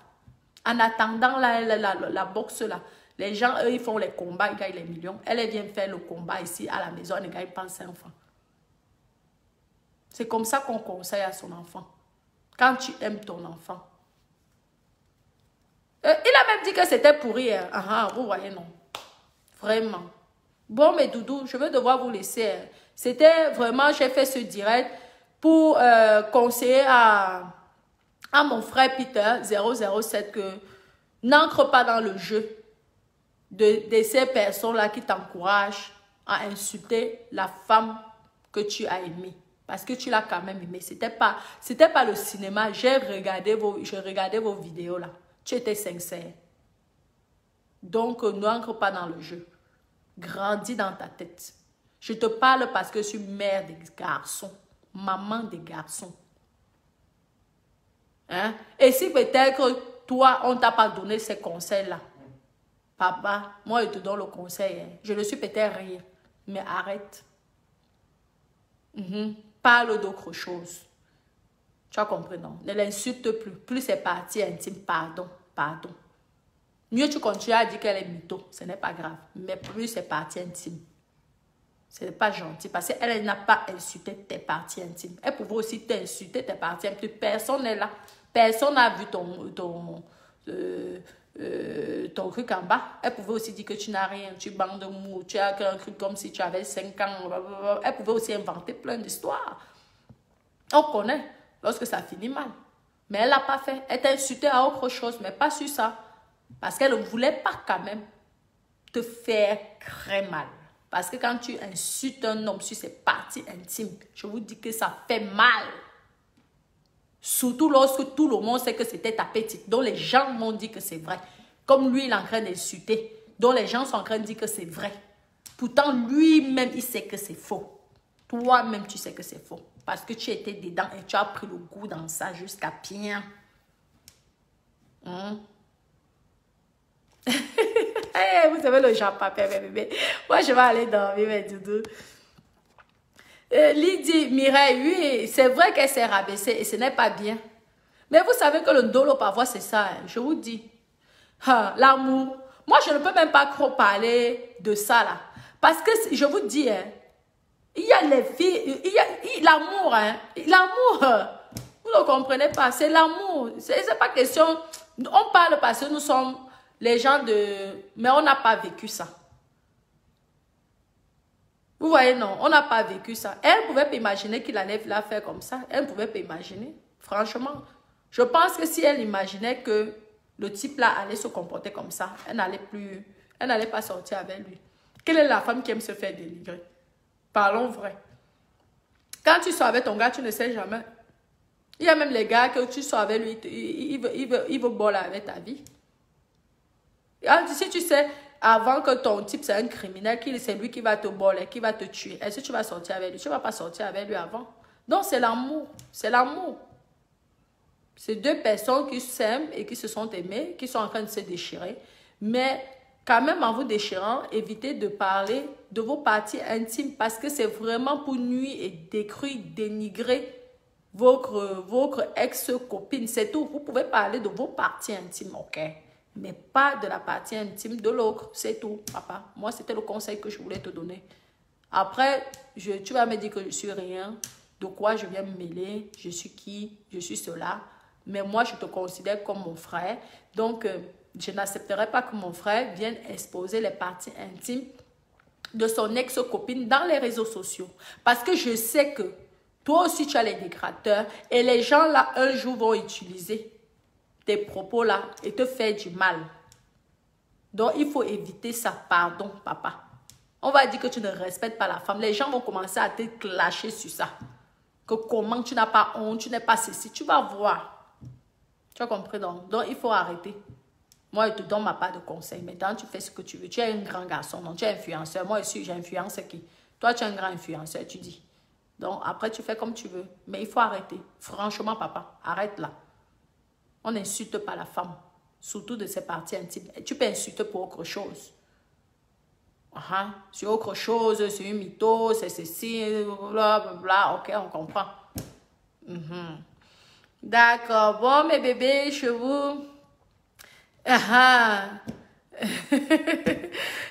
En attendant la boxe là, les gens, eux, ils font les combats, ils gagnent les millions. Elle vient faire le combat ici à la maison, elle ne gagne pas 5 francs. C'est comme ça qu'on conseille à son enfant. Quand tu aimes ton enfant. Il a même dit que c'était pourri. Hein. Vous voyez, non. Vraiment. Bon, mes doudous, je vais devoir vous laisser. C'était vraiment, j'ai fait ce direct pour conseiller à mon frère Peter 007 que n'entre pas dans le jeu de ces personnes-là qui t'encouragent à insulter la femme que tu as aimée. Parce que tu l'as quand même aimée. C'était pas le cinéma. Je regardais vos vidéos là. Tu étais sincère. Donc, n'entre pas dans le jeu. Grandis dans ta tête. Je te parle parce que je suis mère des garçons. Maman des garçons. Hein? Et si peut-être que toi, on ne t'a pas donné ces conseils-là. Papa, moi, je te donne le conseil. Hein. Je ne suis peut-être rien. Mais arrête. Parle d'autre chose. Tu as compris, non? Ne l'insulte plus. Plus c'est partie intime. Pardon. Mieux tu continues à dire qu'elle est mytho. Ce n'est pas grave. Mais plus c'est partie intime. Ce n'est pas gentil. Parce qu'elle n'a pas insulté tes parties intimes. Elle pouvait aussi t'insulter tes parties intimes. Personne n'est là. Personne n'a vu ton truc en bas. Elle pouvait aussi dire que tu n'as rien. Tu bandes de mou. Tu as un truc comme si tu avais 5 ans. Blablabla. Elle pouvait aussi inventer plein d'histoires. On connaît lorsque ça finit mal. Mais elle ne l'a pas fait. Elle t'a insulté à autre chose, mais pas sur ça. Parce qu'elle ne voulait pas quand même te faire très mal. Parce que quand tu insultes un homme sur ses parties intimes, je vous dis que ça fait mal. Surtout lorsque tout le monde sait que c'était ta petite. Donc les gens m'ont dit que c'est vrai. Comme lui, il est en train d'insulter. Donc les gens sont en train de dire que c'est vrai. Pourtant, lui-même, il sait que c'est faux. Toi-même, tu sais que c'est faux. Parce que tu étais dedans et tu as pris le goût dans ça jusqu'à bien. Hey, vous savez le genre papa, bébé. Moi, je vais aller dormir, mes doudous. Lydie, Mireille, oui, c'est vrai qu'elle s'est rabaissée et ce n'est pas bien. Mais vous savez que le dolo, parfois, c'est ça, hein, je vous dis. L'amour. Moi, je ne peux même pas trop parler de ça, là. Parce que, je vous dis, hein, il y a les filles, l'amour, hein, l'amour, vous ne comprenez pas, c'est l'amour. C'est pas question, on parle parce que nous sommes les gens de... Mais on n'a pas vécu ça. Vous voyez, non, on n'a pas vécu ça. Elle ne pouvait pas imaginer qu'il allait la faire comme ça. Elle ne pouvait pas imaginer. Franchement, je pense que si elle imaginait que le type-là allait se comporter comme ça, elle n'allait pas sortir avec lui. Quelle est la femme qui aime se faire dénigrer? Parlons vrai. Quand tu sors avec ton gars, tu ne sais jamais. Il y a même les gars que tu sors avec lui, il veut boire avec ta vie. Si tu sais, avant que ton type c'est un criminel, c'est lui qui va te voler, qui va te tuer, est-ce que tu vas sortir avec lui? Tu ne vas pas sortir avec lui avant. Donc c'est l'amour. C'est l'amour. C'est deux personnes qui s'aiment et qui se sont aimées, qui sont en train de se déchirer. Mais quand même en vous déchirant, évitez de parler de vos parties intimes parce que c'est vraiment pour nuire et détruire, dénigrer votre ex-copine. C'est tout. Vous pouvez parler de vos parties intimes, ok? Mais pas de la partie intime de l'autre. C'est tout, papa. Moi, c'était le conseil que je voulais te donner. Après, tu vas me dire que je suis rien. De quoi je viens me mêler? Je suis qui? Je suis cela. Mais moi, je te considère comme mon frère. Donc, je n'accepterai pas que mon frère vienne exposer les parties intimes de son ex-copine dans les réseaux sociaux. Parce que je sais que toi aussi, tu as les dégradeurs. Et les gens là, un jour, vont utiliser tes propos là et te faire du mal. Donc, il faut éviter ça. Pardon, papa. On va dire que tu ne respectes pas la femme. Les gens vont commencer à te clasher sur ça. Que comment tu n'as pas honte, tu n'es pas ceci. Tu vas voir. Tu as compris donc? Donc, il faut arrêter. Moi, je te donne ma part de conseil. Maintenant, tu fais ce que tu veux. Tu es un grand garçon. Donc, tu es influenceur. Moi aussi, j'influence qui? Toi, tu es un grand influenceur, tu dis. Donc, après, tu fais comme tu veux. Mais il faut arrêter. Franchement, papa, arrête là. On n'insulte pas la femme. Surtout de ses parties intimes. Tu peux insulter pour autre chose. Sur autre chose, sur une mytho, c'est ceci, blablabla. Ok, on comprend. D'accord. Bon, mes bébés, je vous...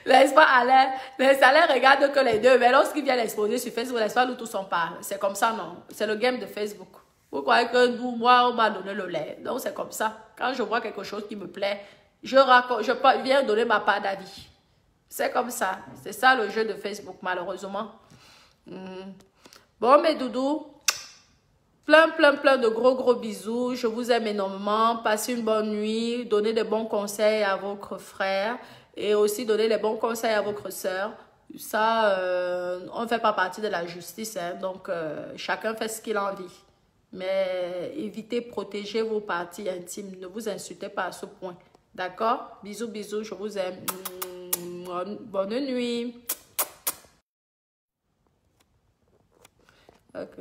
Laisse-moi aller. Laisse-moi regarde que les deux. Mais lorsqu'ils viennent l'exposer sur Facebook, laisse-moi nous tous en parler. C'est comme ça, non? C'est le game de Facebook. Vous croyez que nous, moi, on m'a donné le lait. Donc, c'est comme ça. Quand je vois quelque chose qui me plaît, je viens donner ma part d'avis. C'est comme ça. C'est ça le jeu de Facebook, malheureusement. Bon, mes doudous, plein de gros bisous. Je vous aime énormément. Passez une bonne nuit. Donnez de bons conseils à votre frère. Et aussi donner les bons conseils à votre soeur. Ça, on ne fait pas partie de la justice, hein, donc chacun fait ce qu'il a envie. Mais évitez, protégez vos parties intimes. Ne vous insultez pas à ce point. D'accord? Bisous, bisous, je vous aime. Bonne nuit. Ok.